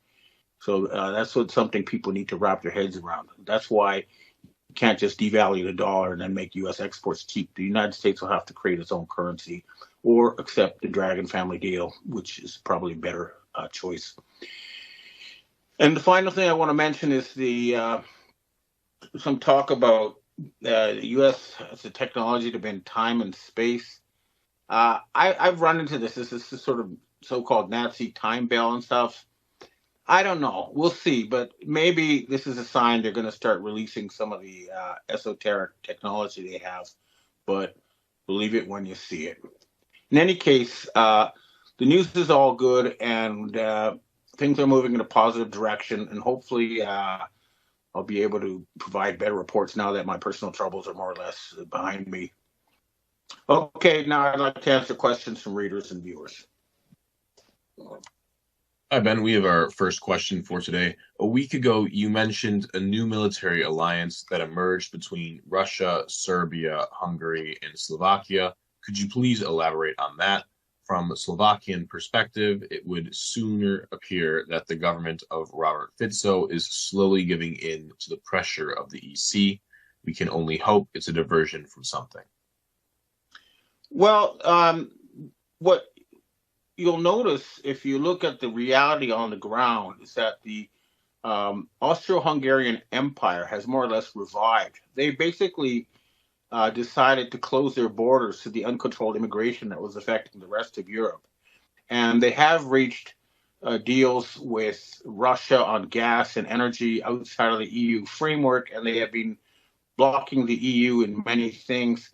So that's something people need to wrap their heads around. That's why you can't just devalue the dollar and then make U.S. exports cheap. The United States will have to create its own currency or accept the Dragon family deal, which is probably a better choice. And the final thing I want to mention is some talk about the U.S. as a technology to bend time and space. I've run into this. This is sort of so-called Nazi time bell and stuff. I don't know. We'll see. But maybe this is a sign they're going to start releasing some of the esoteric technology they have. But believe it when you see it. In any case, the news is all good, and things are moving in a positive direction. And hopefully I'll be able to provide better reports now that my personal troubles are more or less behind me. Okay, now I'd like to answer questions from readers and viewers. Hi, Ben. We have our first question for today. A week ago, you mentioned a new military alliance that emerged between Russia, Serbia, Hungary, and Slovakia. Could you please elaborate on that? From a Slovakian perspective, it would sooner appear that the government of Robert Fico is slowly giving in to the pressure of the EC. We can only hope it's a diversion from something. Well, what you'll notice if you look at the reality on the ground is that the Austro-Hungarian Empire has more or less revived. They basically decided to close their borders to the uncontrolled immigration that was affecting the rest of Europe. And they have reached deals with Russia on gas and energy outside of the EU framework, and they have been blocking the EU in many things.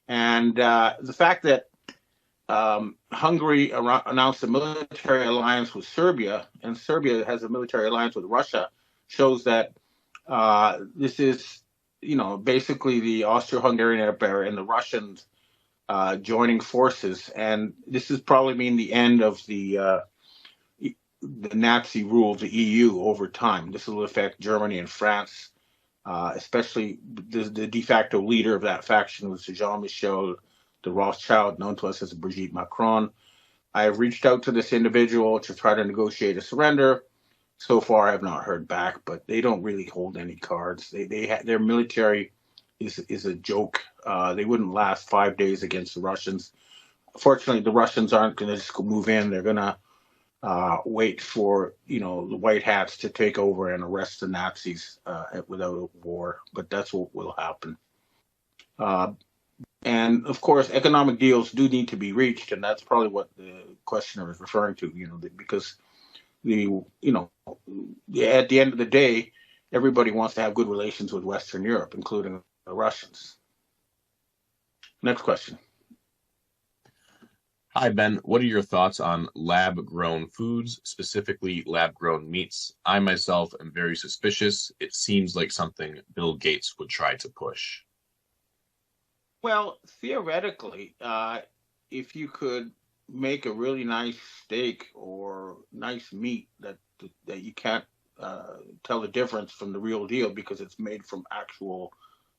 And the fact that Hungary announced a military alliance with Serbia, and Serbia has a military alliance with Russia, shows that this is, basically the Austro-Hungarian Empire and the Russians joining forces. And this is probably mean the end of the Nazi rule of the EU over time. This will affect Germany and France, especially the de facto leader of that faction was Jean-Michel de Rothschild, known to us as Brigitte Macron. I have reached out to this individual to try to negotiate a surrender. So far, I have not heard back, but they don't really hold any cards. Their military is a joke. They wouldn't last 5 days against the Russians. Fortunately, the Russians aren't going to just move in. They're going to wait for the white hats to take over and arrest the Nazis without a war. But that's what will happen. And of course, economic deals do need to be reached, and that's probably what the questioner is referring to. Because at the end of the day, everybody wants to have good relations with Western Europe, including the Russians. Next question. Hi, Ben. What are your thoughts on lab-grown foods, specifically lab-grown meats? I myself am very suspicious. It seems like something Bill Gates would try to push. Well, theoretically, if you could make a really nice steak or nice meat that you can't tell the difference from the real deal because it's made from actual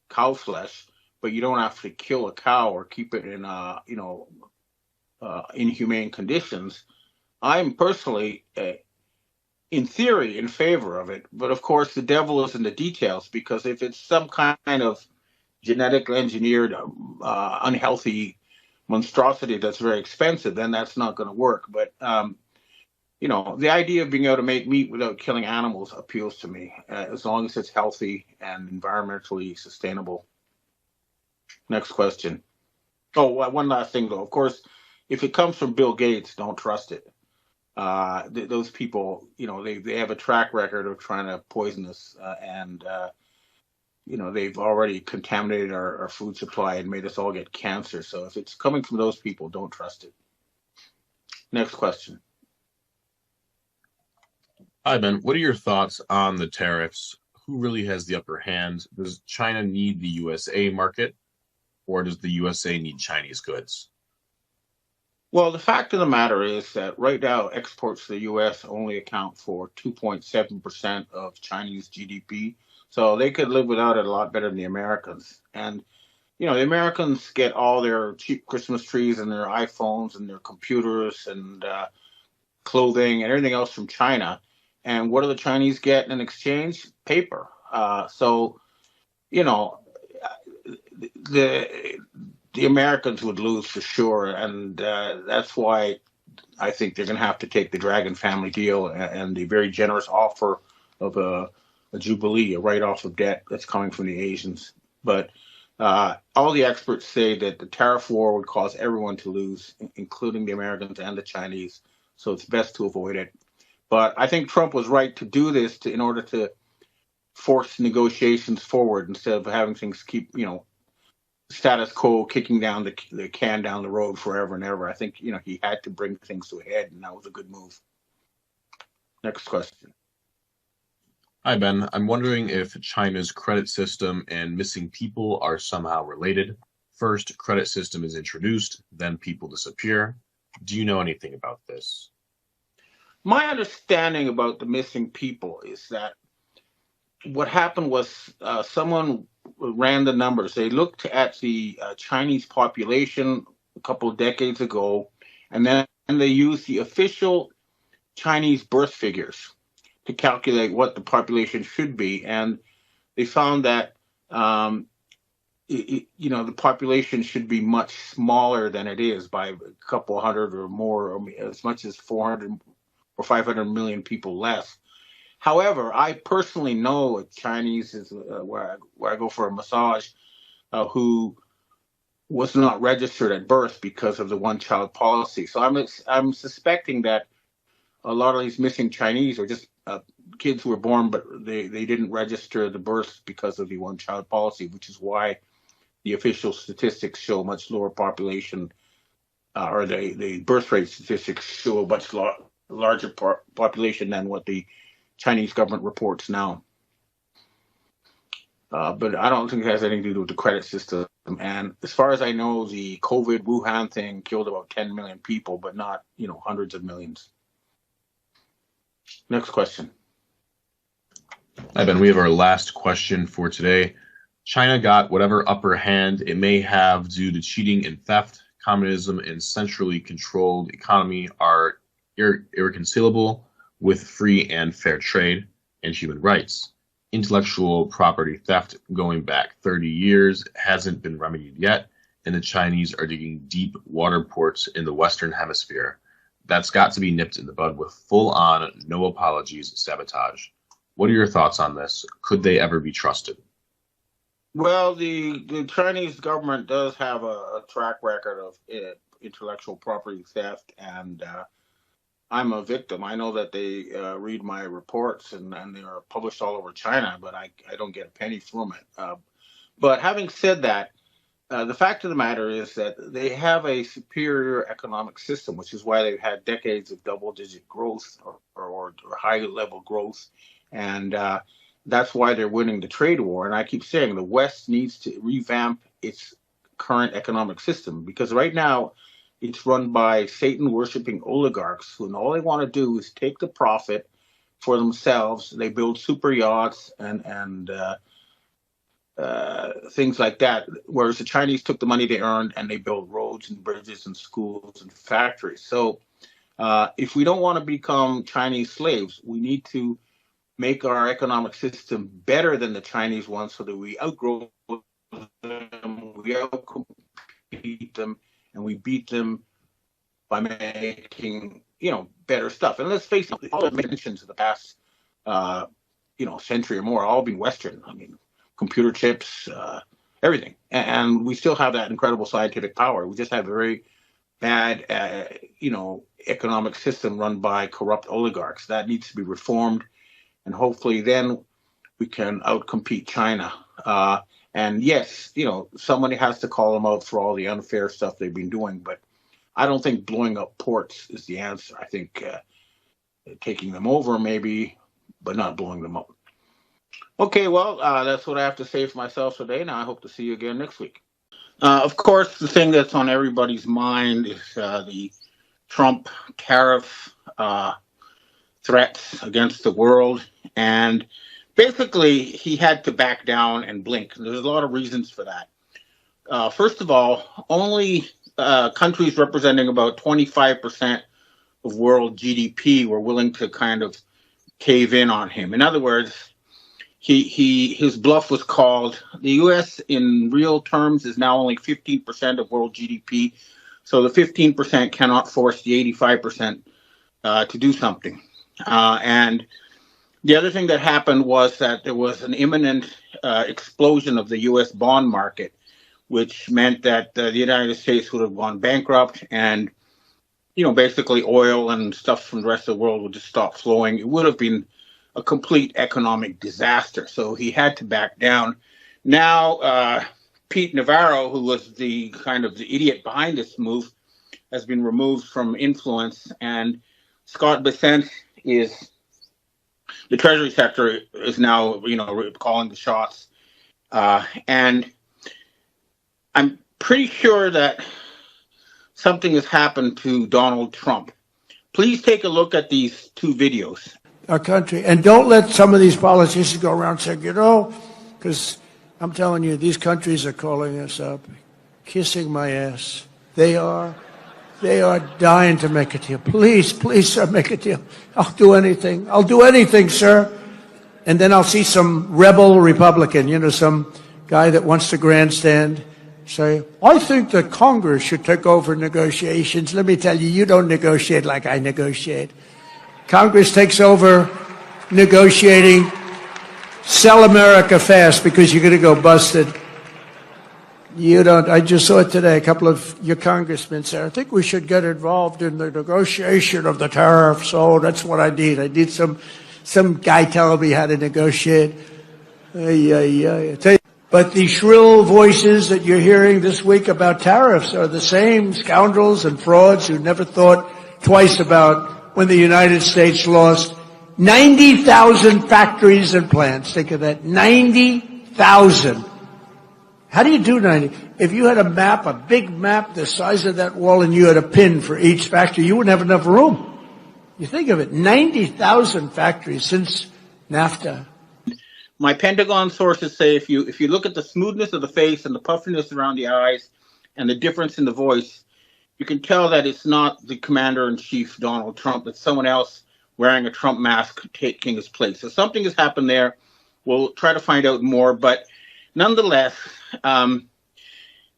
cow flesh, but you don't have to kill a cow or keep it in inhumane conditions. I'm personally, in theory, in favor of it. But of course, the devil is in the details, because if it's some kind of genetically engineered, unhealthy monstrosity that's very expensive, then that's not going to work. But The idea of being able to make meat without killing animals appeals to me, as long as it's healthy and environmentally sustainable. Next question. Oh, one last thing though. Of course, if it comes from Bill Gates, don't trust it. Those people, they have a track record of trying to poison us, and they've already contaminated our food supply and made us all get cancer. So if it's coming from those people, don't trust it. Next question. Hi, Ben. What are your thoughts on the tariffs? Who really has the upper hand? Does China need the USA market, or does the USA need Chinese goods? Well, the fact of the matter is that right now exports to the U.S. only account for 2.7% of Chinese GDP. So they could live without it a lot better than the Americans. And, the Americans get all their cheap Christmas trees and their iPhones and their computers and clothing and everything else from China. And what do the Chinese get in exchange? Paper. So, the Americans would lose for sure, and that's why I think they're going to have to take the Dragon family deal and the very generous offer of a jubilee, a write-off of debt that's coming from the Asians. But all the experts say that the tariff war would cause everyone to lose, including the Americans and the Chinese. So it's best to avoid it. But I think Trump was right to do this in order to force negotiations forward instead of having things keep, status quo, kicking down the can down the road forever and ever. I think, he had to bring things to a head, and that was a good move. Next question. Hi, Ben. I'm wondering if China's credit system and missing people are somehow related. First, credit system is introduced, then people disappear. Do you know anything about this? My understanding about the missing people is that what happened was someone ran the numbers. They looked at the Chinese population a couple of decades ago, and then they used the official Chinese birth figures to calculate what the population should be. And they found that, the population should be much smaller than it is by a couple hundred or more, or as much as 400 or 500 million people less. However, I personally know a Chinese is where I go for a massage who was not registered at birth because of the one-child policy. So I'm suspecting that a lot of these missing Chinese are just kids who were born, but they didn't register the birth because of the one-child policy, which is why the official statistics show much lower population, or the birth rate statistics show a much larger population than what the Chinese government reports now. But I don't think it has anything to do with the credit system. And as far as I know, the COVID Wuhan thing killed about 10 million people, but not, hundreds of millions. Next question. Hi, Ben. We have our last question for today. China got whatever upper hand it may have due to cheating and theft. Communism and centrally controlled economy are irreconcilable with free and fair trade and human rights. Intellectual property theft going back 30 years hasn't been remedied yet, and the Chinese are digging deep water ports in the Western Hemisphere. That's got to be nipped in the bud with full-on, no apologies sabotage. What are your thoughts on this? Could they ever be trusted? Well, the Chinese government does have a track record of intellectual property theft, and I'm a victim. I know that they read my reports and they are published all over China, but I don't get a penny from it. But having said that, the fact of the matter is that they have a superior economic system, which is why they've had decades of double-digit growth or high-level growth, and that's why they're winning the trade war. And I keep saying the West needs to revamp its current economic system, because right now it's run by Satan-worshipping oligarchs who all they want to do is take the profit for themselves. They build super yachts and things like that, whereas the Chinese took the money they earned and they built roads and bridges and schools and factories. So if we don't want to become Chinese slaves, we need to make our economic system better than the Chinese one so that we outgrow them, we outcompete them, and we beat them by making better stuff. And let's face it, all the inventions of the past, century or more, all been Western. I mean, computer chips, everything. And we still have that incredible scientific power. We just have a very bad, economic system run by corrupt oligarchs. That needs to be reformed. And hopefully then we can outcompete China. And yes, somebody has to call them out for all the unfair stuff they've been doing. But I don't think blowing up ports is the answer. I think taking them over maybe, but not blowing them up. Okay, well, that's what I have to say for myself today. Now I hope to see you again next week. Of course, the thing that's on everybody's mind is the Trump tariff threats against the world. And basically, he had to back down and blink. There's a lot of reasons for that. First of all, only countries representing about 25% of world GDP were willing to kind of cave in on him. In other words, his bluff was called. The U.S. in real terms is now only 15% of world GDP. So the 15% cannot force the 85% to do something. And the other thing that happened was that there was an imminent explosion of the U.S. bond market, which meant that the United States would have gone bankrupt, and basically oil and stuff from the rest of the world would just stop flowing. It would have been a complete economic disaster. So he had to back down. Now, Pete Navarro, who was the kind of the idiot behind this move, has been removed from influence, and Scott Bessent is the Treasury Secretary is now, calling the shots. And I'm pretty sure that something has happened to Donald Trump. Please take a look at these two videos. Our country, and don't let some of these politicians go around saying, because I'm telling you, these countries are calling us up, kissing my ass. They are dying to make a deal. Please, sir, make a deal. I'll do anything, sir. And then I'll see some rebel Republican, some guy that wants to grandstand, say, I think that Congress should take over negotiations. Let me tell you, you don't negotiate like I negotiate. Congress takes over negotiating. Sell America fast because you're going to go busted. You don't. I just saw it today. A couple of your congressmen said, I think we should get involved in the negotiation of the tariffs. Oh, that's what I need. I need some guy telling me how to negotiate. But the shrill voices that you're hearing this week about tariffs are the same scoundrels and frauds who never thought twice about when the United States lost 90,000 factories and plants. Think of that, 90,000. How do you do 90? If you had a map, a big map the size of that wall, and you had a pin for each factory, you wouldn't have enough room. You think of it, 90,000 factories since NAFTA. My Pentagon sources say if you look at the smoothness of the face and the puffiness around the eyes and the difference in the voice, you can tell that it's not the commander-in-chief, Donald Trump. It's someone else wearing a Trump mask taking his place. So something has happened there. We'll try to find out more. But nonetheless, the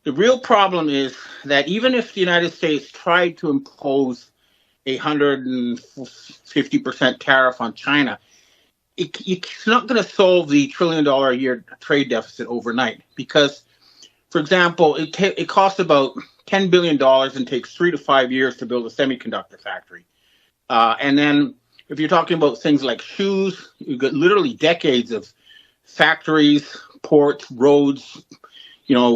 real problem is that even if the United States tried to impose a 150% tariff on China, it's not going to solve the $1 trillion a year trade deficit overnight. Because, for example, it costs about $10 billion and takes 3 to 5 years to build a semiconductor factory. And then if you're talking about things like shoes, you've got literally decades of factories, ports, roads,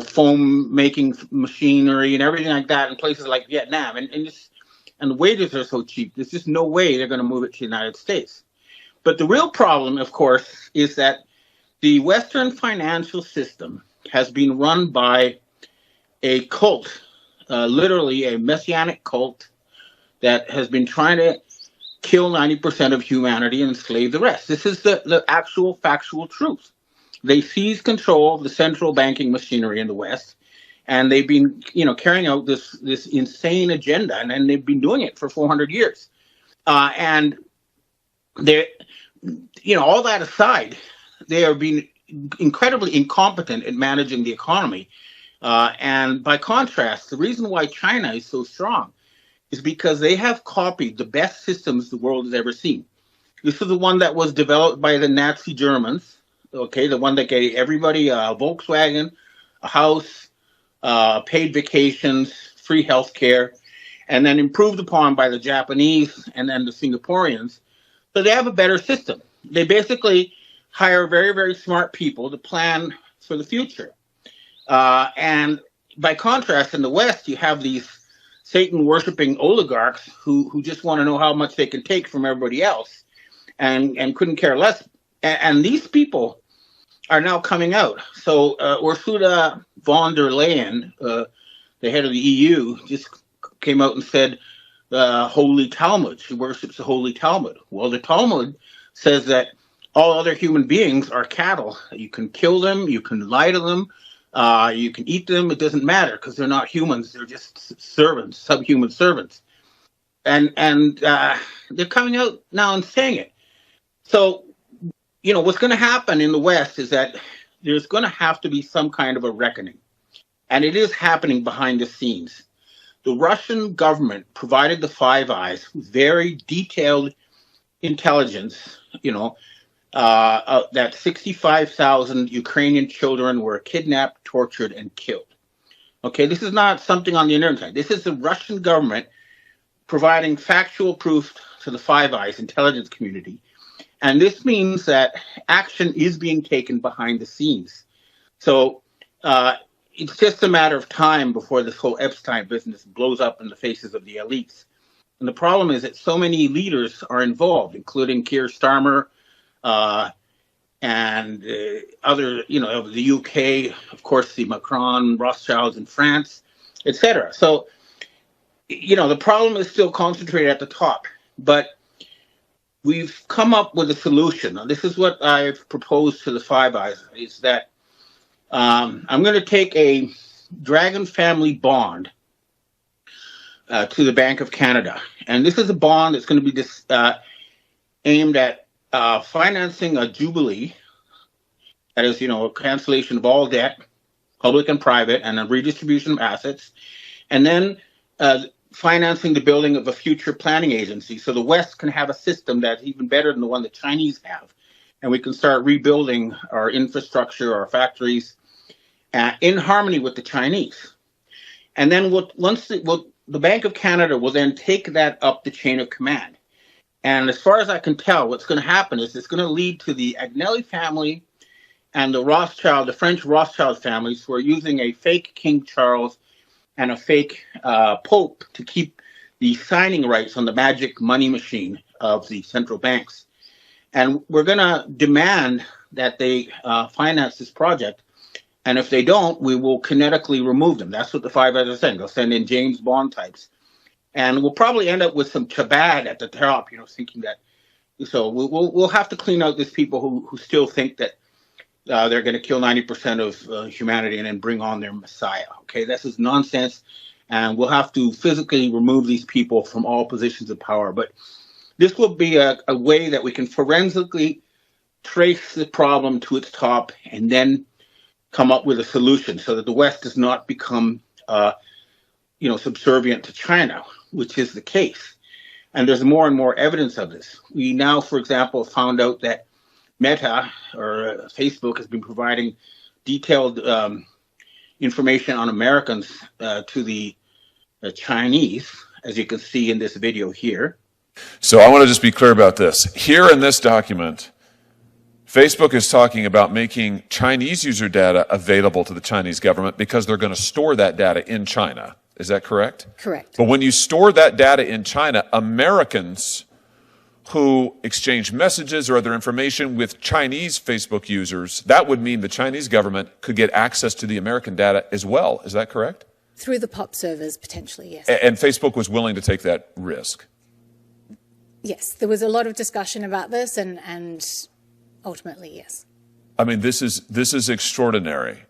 foam making machinery and everything like that in places like Vietnam. And the wages are so cheap, there's just no way they're going to move it to the United States. But the real problem, of course, is that the Western financial system has been run by a cult, literally a messianic cult that has been trying to kill 90% of humanity and enslave the rest. This is the actual factual truth. They seized control of the central banking machinery in the West, and they've been, carrying out this insane agenda, and they've been doing it for 400 years. And they're, all that aside, they are being incredibly incompetent at managing the economy. And by contrast, the reason why China is so strong is because they have copied the best systems the world has ever seen. This is the one that was developed by the Nazi Germans, okay, the one that gave everybody a Volkswagen, a house, paid vacations, free health care, and then improved upon by the Japanese and then the Singaporeans. So they have a better system. They basically hire very, very smart people to plan for the future. And by contrast, in the West, you have these Satan-worshipping oligarchs who just want to know how much they can take from everybody else and couldn't care less. And these people are now coming out. So Ursula von der Leyen, the head of the EU, just came out and said the Holy Talmud. She worships the Holy Talmud. Well, the Talmud says that all other human beings are cattle. You can kill them, you can lie to them, you can eat them. It doesn't matter because they're not humans. They're just servants, subhuman servants. And they're coming out now and saying it. So, you know, what's going to happen in the West is that there's going to have to be some kind of a reckoning. And it is happening behind the scenes. The Russian government provided the Five Eyes very detailed intelligence, you know, that 65,000 Ukrainian children were kidnapped, tortured, and killed. Okay, this is not something on the internet. This is the Russian government providing factual proof to the Five Eyes intelligence community. And this means that action is being taken behind the scenes. So it's just a matter of time before this whole Epstein business blows up in the faces of the elites. And the problem is that so many leaders are involved, including Keir Starmer and other, you know, the UK, of course, the Macron, Rothschilds in France, etc. So, you know, the problem is still concentrated at the top. But we've come up with a solution. Now, this is what I've proposed to the Five Eyes, is that I'm going to take a Dragon family bond to the Bank of Canada. And this is a bond that's going to be aimed at financing a jubilee, that is, you know, a cancellation of all debt, public and private, and a redistribution of assets, and then financing the building of a future planning agency so the West can have a system that's even better than the one the Chinese have. And we can start rebuilding our infrastructure, our factories, in harmony with the Chinese. And then the Bank of Canada will then take that up the chain of command. And as far as I can tell, what's going to happen is it's going to lead to the Agnelli family and the French Rothschild families, who are using a fake King Charles and a fake Pope to keep the signing rights on the magic money machine of the central banks. And we're going to demand that they finance this project. And if they don't, we will kinetically remove them. That's what the Five Eyes are saying. They'll send in James Bond types. And we'll probably end up with some Chabad at the top, you know, thinking that. So we'll have to clean out these people who still think that they're going to kill 90% of humanity and then bring on their Messiah. Okay, this is nonsense. And we'll have to physically remove these people from all positions of power. But this will be a way that we can forensically trace the problem to its top and then come up with a solution so that the West does not become, subservient to China, which is the case. And there's more and more evidence of this. We now, for example, found out that Meta or Facebook has been providing detailed information on Americans to the Chinese, as you can see in this video here. So I want to just be clear about this. Here in this document, Facebook is talking about making Chinese user data available to the Chinese government because they're going to store that data in China. Is that correct? Correct. But when you store that data in China, Americans who exchange messages or other information with Chinese Facebook users, that would mean the Chinese government could get access to the American data as well. Is that correct? Through the POP servers, potentially, yes. And Facebook was willing to take that risk? Yes, there was a lot of discussion about this, and ultimately, yes. I mean, this is extraordinary.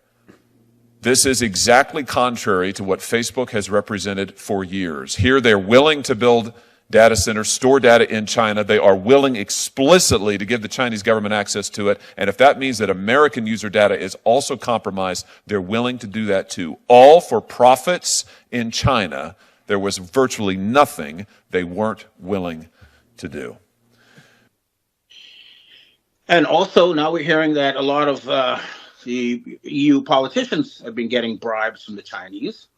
This is exactly contrary to what Facebook has represented for years. Here, they're willing to build data centers, store data in China. They are willing explicitly to give the Chinese government access to it. And if that means that American user data is also compromised, they're willing to do that too. All for profits in China There was virtually nothing they weren't willing to do. And also now we're hearing that a lot of the EU politicians have been getting bribes from the Chinese.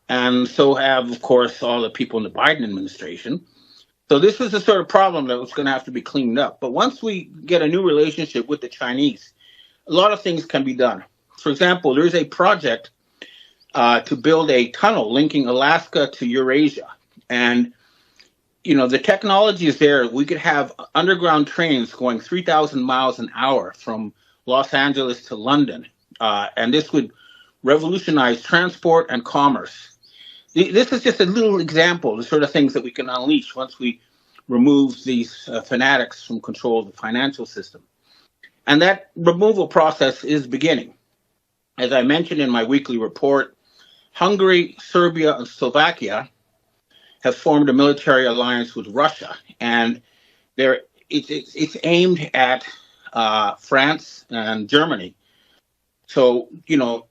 And so have, of course, all the people in the Biden administration. So this is the sort of problem that was going to have to be cleaned up. But once we get a new relationship with the Chinese, a lot of things can be done. For example, there's a project to build a tunnel linking Alaska to Eurasia. And, you know, the technology is there. We could have underground trains going 3,000 miles an hour from Los Angeles to London. And this would revolutionize transport and commerce. This is just a little example of the sort of things that we can unleash once we remove these fanatics from control of the financial system. And that removal process is beginning. As I mentioned in my weekly report, Hungary, Serbia, and Slovakia have formed a military alliance with Russia. And it's aimed at France and Germany. So, you know,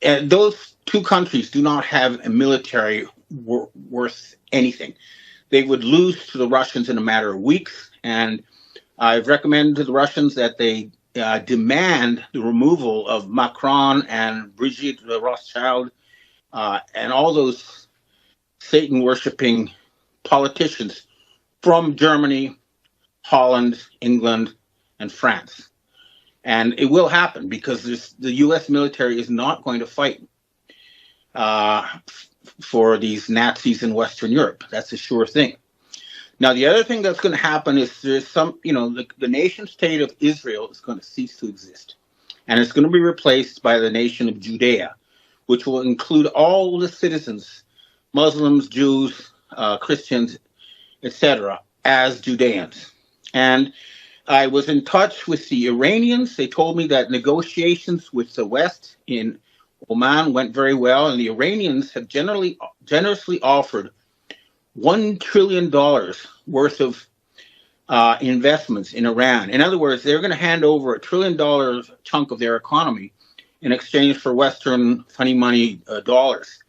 and those two countries do not have a military worth anything. They would lose to the Russians in a matter of weeks. And I've recommended to the Russians that they demand the removal of Macron and Brigitte Rothschild and all those Satan-worshipping politicians from Germany, Holland, England, and France. And it will happen because the U.S. military is not going to fight for these Nazis in Western Europe. That's a sure thing. Now, the other thing that's going to happen is there's some, you know, the nation state of Israel is going to cease to exist. And it's going to be replaced by the nation of Judea, which will include all the citizens, Muslims, Jews, Christians, etc., as Judeans. And I was in touch with the Iranians. They told me that negotiations with the West in Oman went very well, and the Iranians have generously offered $1 trillion worth of investments in Iran. In other words, they're going to hand over $1 trillion chunk of their economy in exchange for Western funny money dollars.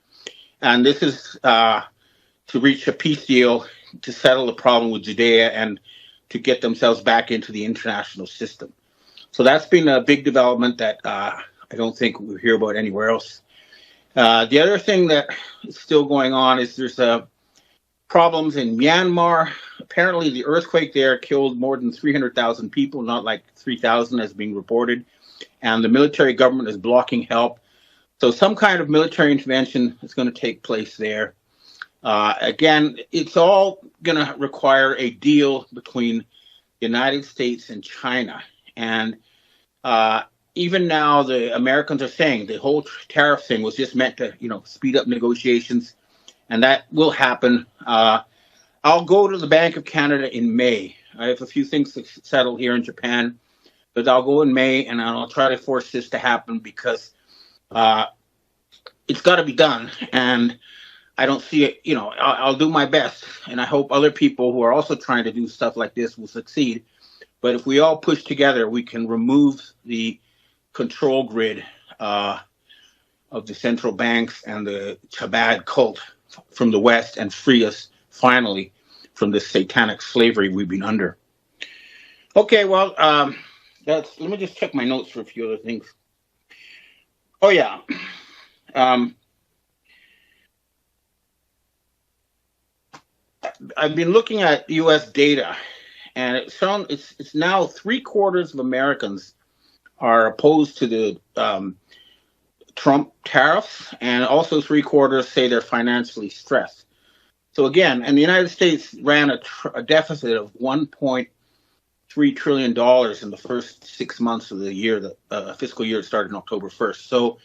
And this is to reach a peace deal to settle the problem with Judea and to get themselves back into the international system. So that's been a big development that I don't think we'll hear about anywhere else. The other thing that is still going on is there's problems in Myanmar. Apparently the earthquake there killed more than 300,000 people, not like 3,000 as being reported. And the military government is blocking help. So some kind of military intervention is going to take place there. Again, it's all going to require a deal between the United States and China. And even now, the Americans are saying the whole tariff thing was just meant to, you know, speed up negotiations, and that will happen. I'll go to the Bank of Canada in May. I have a few things to settle here in Japan, but I'll go in May, and I'll try to force this to happen because it's got to be done. And I don't see it, you know, I'll do my best, and I hope other people who are also trying to do stuff like this will succeed. But if we all push together, we can remove the control grid of the central banks and the Chabad cult from the West and free us finally from this satanic slavery we've been under. Okay, well, let me just check my notes for a few other things. Oh, yeah. I've been looking at U.S. data, and it's shown it's now 3/4 of Americans are opposed to the Trump tariffs, and also 3/4 say they're financially stressed. So again, and the United States ran a deficit of $1.3 trillion in the first 6 months of the year, the fiscal year started on October 1st. So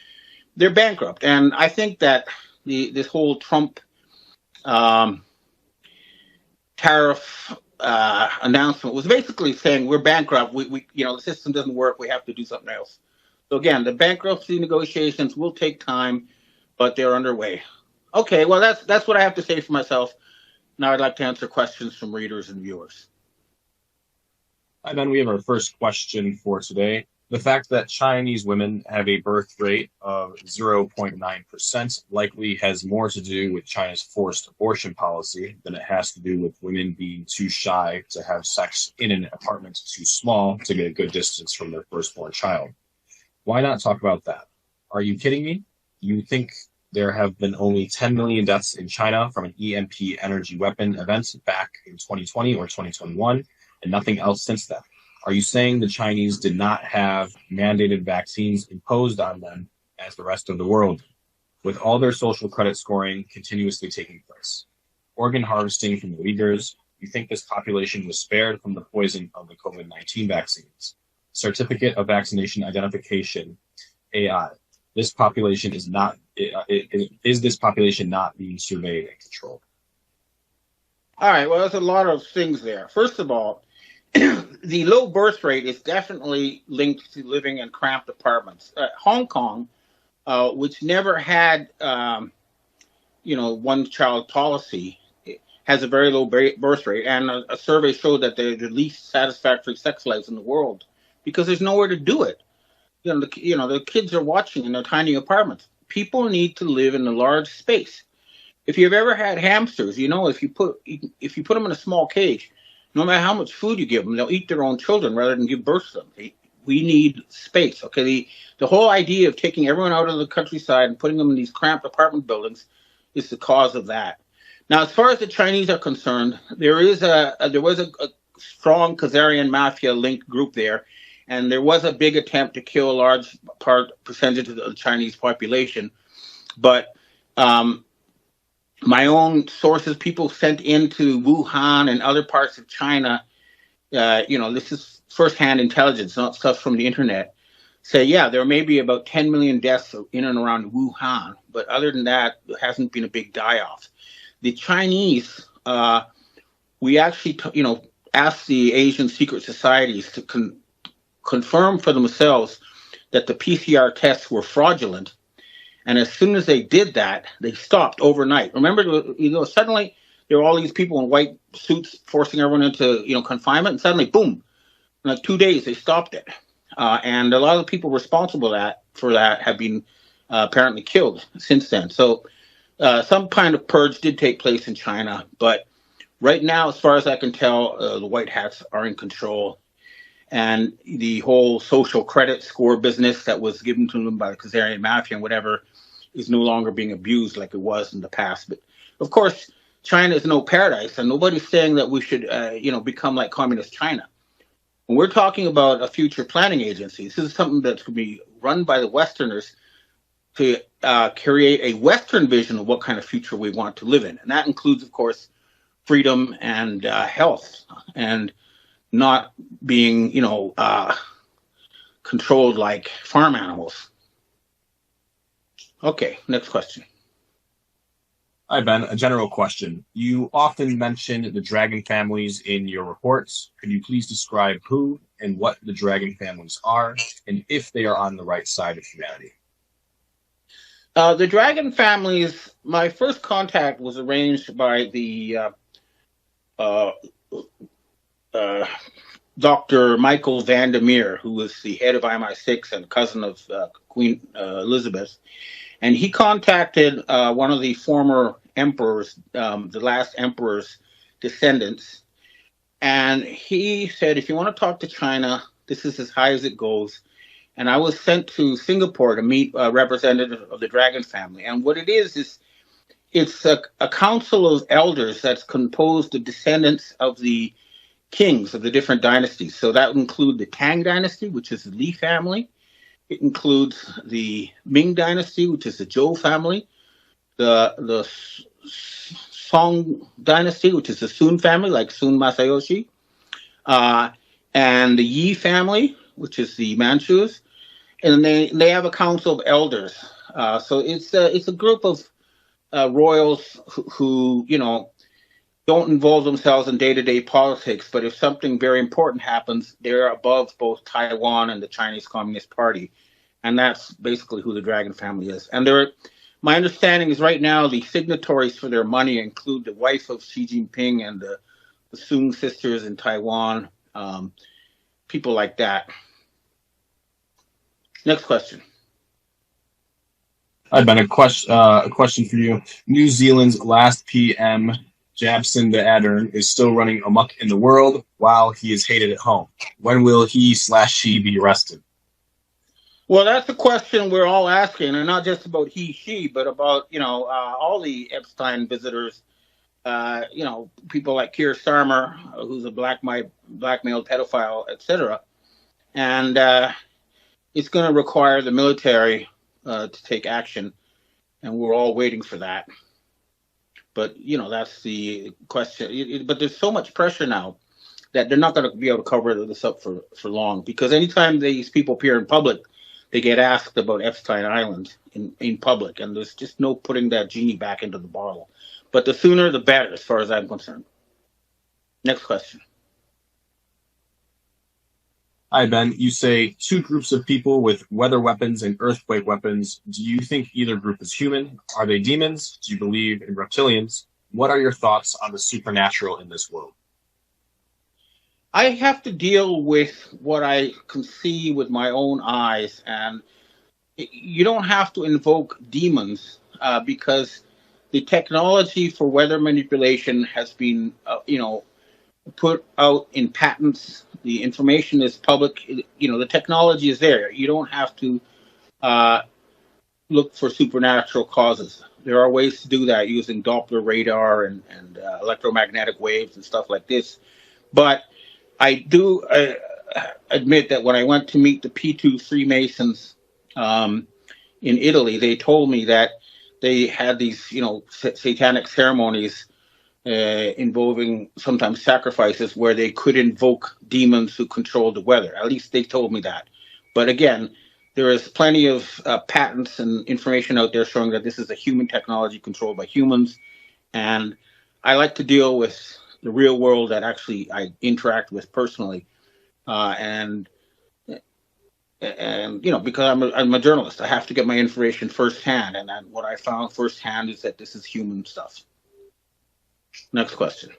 they're bankrupt, and I think that this whole Trump tariff announcement was basically saying we're bankrupt. We you know, the system doesn't work. We have to do something else. So again, the bankruptcy negotiations will take time, but they're underway. Okay, well that's what I have to say for myself. Now I'd like to answer questions from readers and viewers. And then we have our first question for today. The fact that Chinese women have a birth rate of 0.9% likely has more to do with China's forced abortion policy than it has to do with women being too shy to have sex in an apartment too small to get a good distance from their firstborn child. Why not talk about that? Are you kidding me? You think there have been only 10 million deaths in China from an EMP energy weapon event back in 2020 or 2021, and nothing else since then? Are you saying the Chinese did not have mandated vaccines imposed on them as the rest of the world, with all their social credit scoring continuously taking place? Organ harvesting from the Uyghurs, you think this population was spared from the poison of the COVID-19 vaccines? Certificate of Vaccination Identification, AI. This population is not, is this population not being surveyed and controlled? All right, well, there's a lot of things there. First of all, the low birth rate is definitely linked to living in cramped apartments. Hong Kong, which never had, one-child policy, has a very low birth rate, and a survey showed that they're the least satisfactory sex lives in the world because there's nowhere to do it. The kids are watching in their tiny apartments. People need to live in a large space. If you've ever had hamsters, if you put them in a small cage, no matter how much food you give them, they'll eat their own children rather than give birth to them. We need space. Okay, the whole idea of taking everyone out of the countryside and putting them in these cramped apartment buildings is the cause of that. Now, as far as the Chinese are concerned, there was a strong Khazarian mafia linked group there, and there was a big attempt to kill a large percentage of the Chinese population. But my own sources, people sent into Wuhan and other parts of China, this is firsthand intelligence, not stuff from the internet, say, yeah, there may be about 10 million deaths in and around Wuhan, but other than that, there hasn't been a big die-off. The Chinese, we actually, asked the Asian secret societies to confirm for themselves that the PCR tests were fraudulent. And as soon as they did that, they stopped overnight. Remember, suddenly there were all these people in white suits forcing everyone into, confinement, and suddenly, boom, in like 2 days, they stopped it. And a lot of the people responsible for that have been apparently killed since then. So some kind of purge did take place in China, but right now, as far as I can tell, the white hats are in control. And the whole social credit score business that was given to them by the Khazarian mafia and whatever is no longer being abused like it was in the past. But of course, China is no paradise, and nobody's saying that we should, become like communist China. When we're talking about a future planning agency, this is something that's going to be run by the Westerners to create a Western vision of what kind of future we want to live in. And that includes, of course, freedom and health, and not being, controlled like farm animals. Okay, next question. Hi, Ben. A general question. You often mention the dragon families in your reports. Could you please describe who and what the dragon families are, and if they are on the right side of humanity? The dragon families, my first contact was arranged by the Dr. Michael Vandermeer, who was the head of MI6 and cousin of Queen Elizabeth. And he contacted one of the former emperors, the last emperor's descendants. And he said, if you want to talk to China, this is as high as it goes. And I was sent to Singapore to meet a representative of the dragon family. And what it is it's a council of elders that's composed of descendants of the kings of the different dynasties. So that would include the Tang dynasty, which is the Li family. It includes the Ming dynasty, which is the Zhou family. The Song dynasty, which is the Sun family, like Sun Masayoshi. And the Yi family, which is the Manchus. And they have a council of elders. So it's a group of royals who don't involve themselves in day-to-day politics, but if something very important happens, they're above both Taiwan and the Chinese Communist Party. And that's basically who the dragon family is. And my understanding is right now the signatories for their money include the wife of Xi Jinping and the Soong sisters in Taiwan, people like that. Next question. Hi, Ben. A question for you. New Zealand's last PM, Jacinda Ardern, is still running amok in the world while he is hated at home. When will he/she be arrested? Well, that's the question we're all asking, and not just about he, she, but about all the Epstein visitors. People like Keir Starmer, who's a blackmail pedophile, etc. And it's going to require the military to take action, and we're all waiting for that. But that's the question. But there's so much pressure now that they're not going to be able to cover this up for long, because anytime these people appear in public, they get asked about Epstein Island in public, and there's just no putting that genie back into the bottle. But the sooner the better, as far as I'm concerned. Next question. Hi, Ben. You say two groups of people with weather weapons and earthquake weapons. Do you think either group is human? Are they demons? Do you believe in reptilians? What are your thoughts on the supernatural in this world? I have to deal with what I can see with my own eyes, and you don't have to invoke demons because the technology for weather manipulation has been, put out in patents. The information is public. The technology is there. You don't have to look for supernatural causes. There are ways to do that using Doppler radar and electromagnetic waves and stuff like this. But I do admit that when I went to meet the P2 Freemasons in Italy, they told me that they had these, satanic ceremonies involving sometimes sacrifices where they could invoke demons who control the weather. At least they told me that. But again, there is plenty of patents and information out there showing that this is a human technology controlled by humans. And I like to deal with the real world that actually I interact with personally. And because I'm a journalist, I have to get my information firsthand. And what I found firsthand is that this is human stuff. Next question.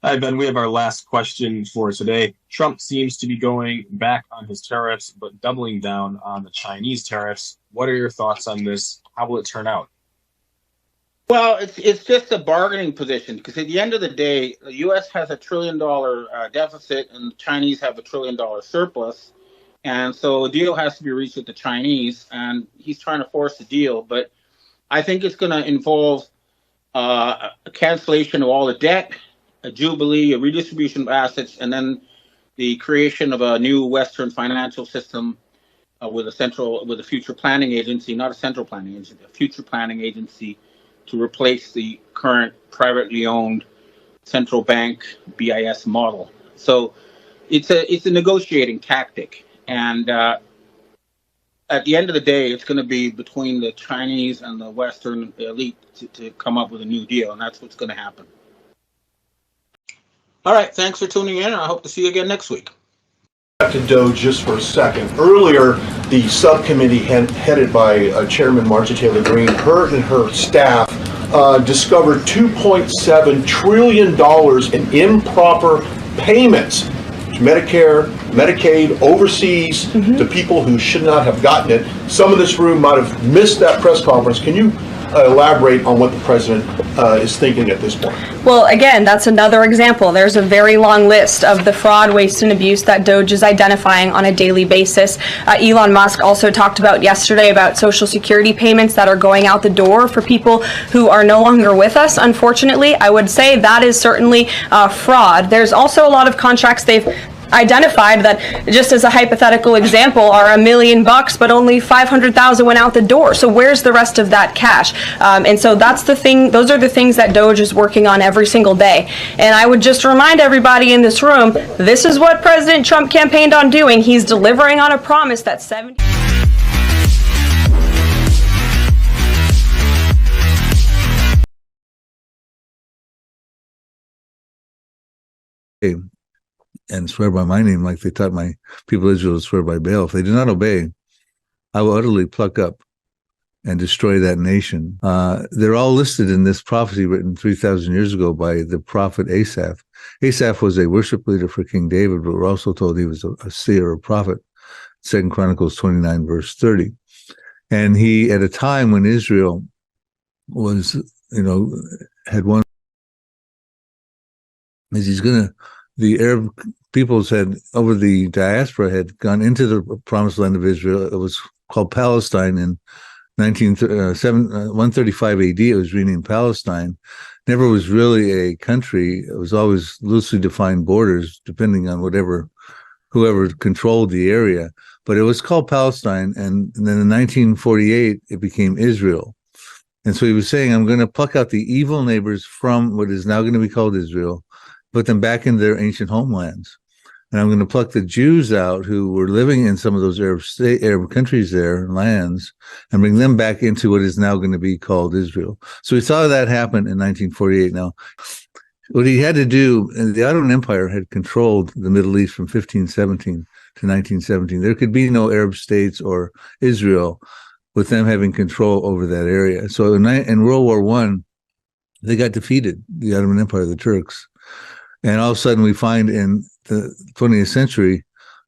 Hi, Ben. We have our last question for today. Trump seems to be going back on his tariffs, but doubling down on the Chinese tariffs. What are your thoughts on this? How will it turn out? Well, it's just a bargaining position, because at the end of the day, the U.S. has $1 trillion deficit and the Chinese have $1 trillion surplus. And so a deal has to be reached with the Chinese, and he's trying to force a deal. But I think it's going to involve a cancellation of all the debt, a jubilee, a redistribution of assets, and then the creation of a new Western financial system with a future planning agency, not a central planning agency, a future planning agency to replace the current privately owned central bank BIS model. So it's a negotiating tactic, and at the end of the day, it's going to be between the Chinese and the Western elite to come up with a new deal, and that's what's going to happen. All right, thanks for tuning in, and I hope to see you again next week. Back to Doge just for a second. Earlier, the subcommittee headed by Chairman Marjorie Taylor Greene, her and her staff discovered $2.7 trillion in improper payments to Medicare, Medicaid, overseas, to people who should not have gotten it. Some of this room might have missed that press conference. Can you elaborate on what the president is thinking at this point? Well, again, that's another example. There's a very long list of the fraud, waste, and abuse that Doge is identifying on a daily basis. Elon Musk also talked about yesterday about Social Security payments that are going out the door for people who are no longer with us, unfortunately. I would say that is certainly fraud. There's also a lot of contracts they've identified that, just as a hypothetical example, are $1 million, but only 500,000 went out the door. So where's the rest of that cash? And so that's the thing. Those are the things that Doge is working on every single day. And I would just remind everybody in this room, this is what President Trump campaigned on doing. He's delivering on a promise that 70. And swear by my name like they taught my people of Israel to swear by Baal. If they do not obey, I will utterly pluck up and destroy that nation. They're all listed in this prophecy written 3,000 years ago by the prophet Asaph. Asaph was a worship leader for King David, but we're also told he was a seer or prophet. 2 Chronicles 29, verse 30. And he, at a time when Israel was, had one, is he's going to, the Arab peoples had, over the diaspora, had gone into the promised land of Israel. It was called Palestine in 135 AD. It was renamed Palestine. Never was really a country. It was always loosely defined borders, depending on whoever controlled the area. But it was called Palestine, and then in 1948, it became Israel. And so he was saying, I'm going to pluck out the evil neighbors from what is now going to be called Israel, put them back into their ancient homelands. And I'm going to pluck the Jews out who were living in some of those Arab countries there, lands, and bring them back into what is now going to be called Israel. So we saw that happen in 1948. Now, what he had to do, the Ottoman Empire had controlled the Middle East from 1517 to 1917. There could be no Arab states or Israel with them having control over that area. So in World War I, they got defeated, the Ottoman Empire, the Turks. And all of a sudden we find in the 20th century,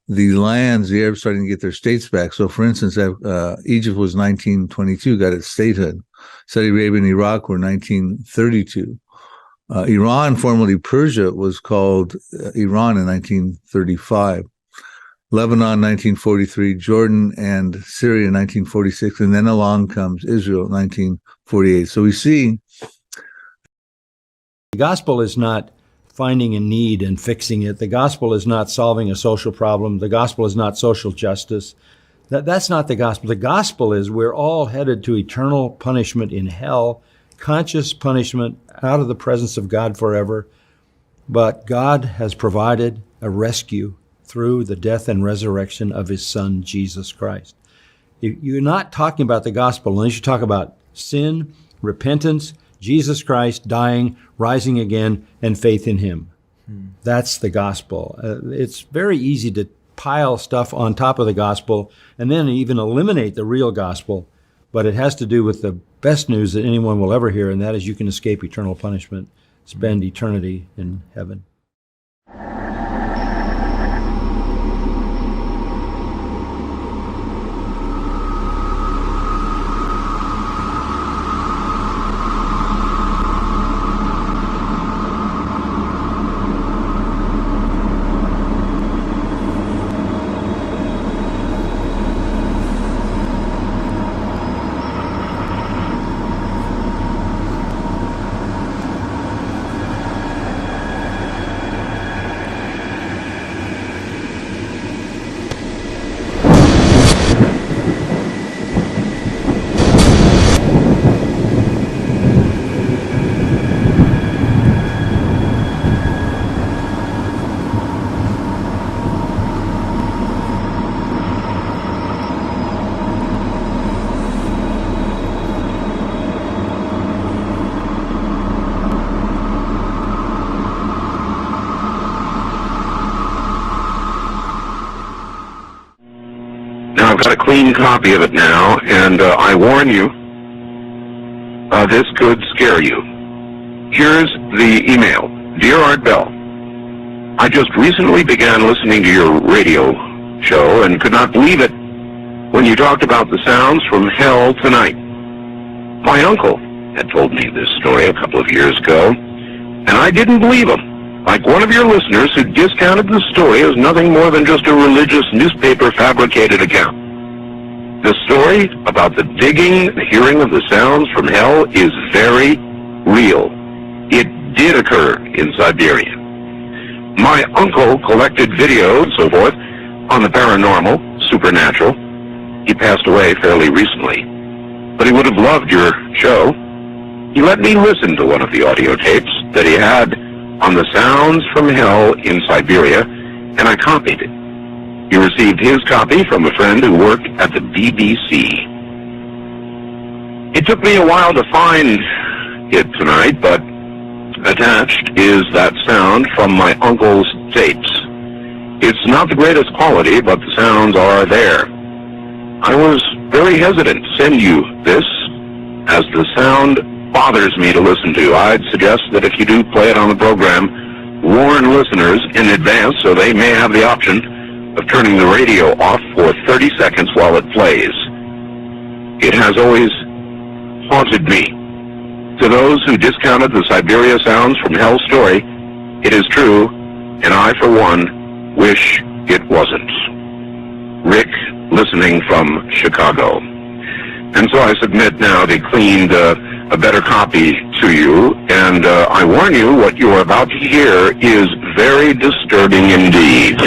the Arabs starting to get their states back. So for instance, Egypt was 1922, got its statehood. Saudi Arabia and Iraq were 1932. Iran, formerly Persia, was called Iran in 1935. Lebanon, 1943, Jordan and Syria, 1946, and then along comes Israel, 1948. So we see the gospel is not finding a need and fixing it. The gospel is not solving a social problem. The gospel is not social justice. That's not the gospel. The gospel is we're all headed to eternal punishment in hell, conscious punishment out of the presence of God forever. But God has provided a rescue through the death and resurrection of his Son, Jesus Christ. You're not talking about the gospel unless you talk about sin, repentance, Jesus Christ dying, rising again, and faith in him. That's the gospel. It's very easy to pile stuff on top of the gospel and then even eliminate the real gospel, but it has to do with the best news that anyone will ever hear, and that is you can escape eternal punishment, spend eternity in heaven. I've got a clean copy of it now, and I warn you, this could scare you. Here's the email. Dear Art Bell, I just recently began listening to your radio show and could not believe it when you talked about the sounds from hell tonight. My uncle had told me this story a couple of years ago, and I didn't believe him. Like one of your listeners who discounted the story as nothing more than just a religious newspaper fabricated account. The story about the digging, the hearing of the sounds from hell is very real. It did occur in Siberia. My uncle collected video and so forth on the paranormal, supernatural. He passed away fairly recently, but he would have loved your show. He let me listen to one of the audio tapes that he had on the sounds from hell in Siberia, and I copied it. He received his copy from a friend who worked at the BBC. It took me a while to find it tonight, but attached is that sound from my uncle's tapes. It's not the greatest quality, but the sounds are there. I was very hesitant to send you this, as the sound bothers me to listen to. I'd suggest that if you do play it on the program, warn listeners in advance so they may have the option of turning the radio off for 30 seconds while it plays. It has always haunted me. To those who discounted the Siberia Sounds from Hell story, it is true, and I, for one, wish it wasn't. Rick, listening from Chicago. And so I submit now the cleaned, a better copy to you, and I warn you, what you are about to hear is very disturbing indeed.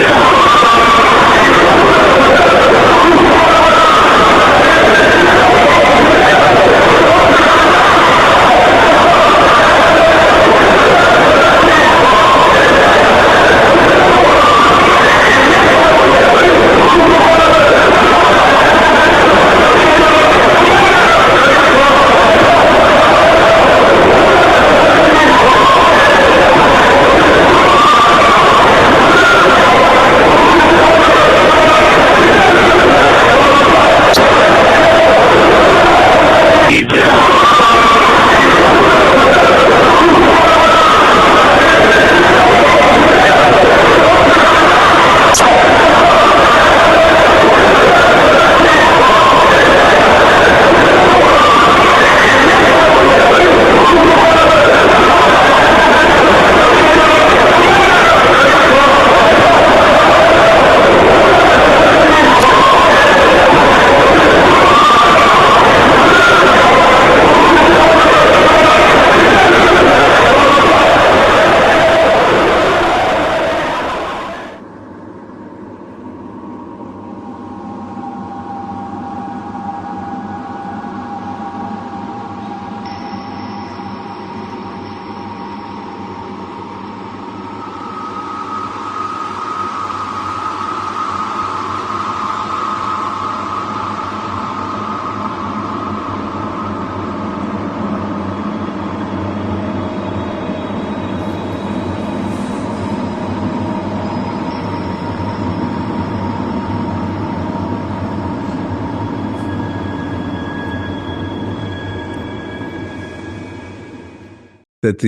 That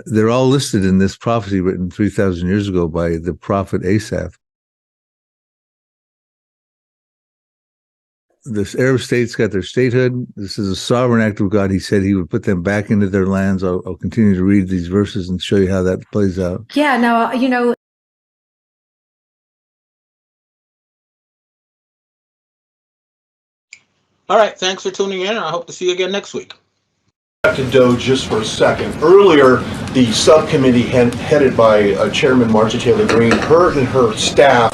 they're all listed in this prophecy written 3,000 years ago by the prophet Asaph. The Arab states got their statehood. This is a sovereign act of God. He said he would put them back into their lands. I'll continue to read these verses and show you how that plays out. Yeah, now, you know. All right, thanks for tuning in, and I hope to see you again next week. Back to Doe just for a second. Earlier, the subcommittee headed by Chairman Marjorie Taylor Greene, her and her staff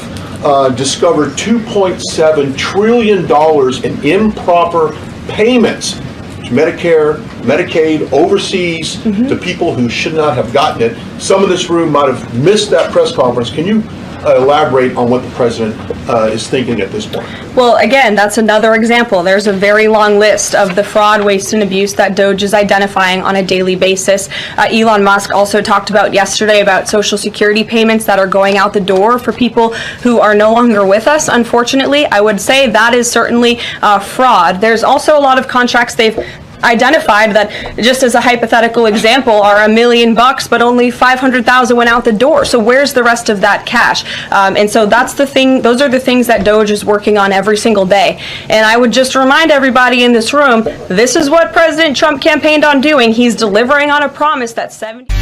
discovered $2.7 trillion in improper payments to Medicare, Medicaid, overseas, to people who should not have gotten it. Some in this room might have missed that press conference. Can you elaborate on what the president is thinking at this point? Well, again, that's another example. There's a very long list of the fraud, waste, and abuse that Doge is identifying on a daily basis. Elon Musk also talked about yesterday about Social Security payments that are going out the door for people who are no longer with us. Unfortunately, I would say that is certainly fraud. There's also a lot of contracts they've identified that, just as a hypothetical example, are $1 million, but only 500,000 went out the door. So where's the rest of that cash? And so that's the thing. Those are the things that Doge is working on every single day. And I would just remind everybody in this room, this is what President Trump campaigned on doing. He's delivering on a promise that 70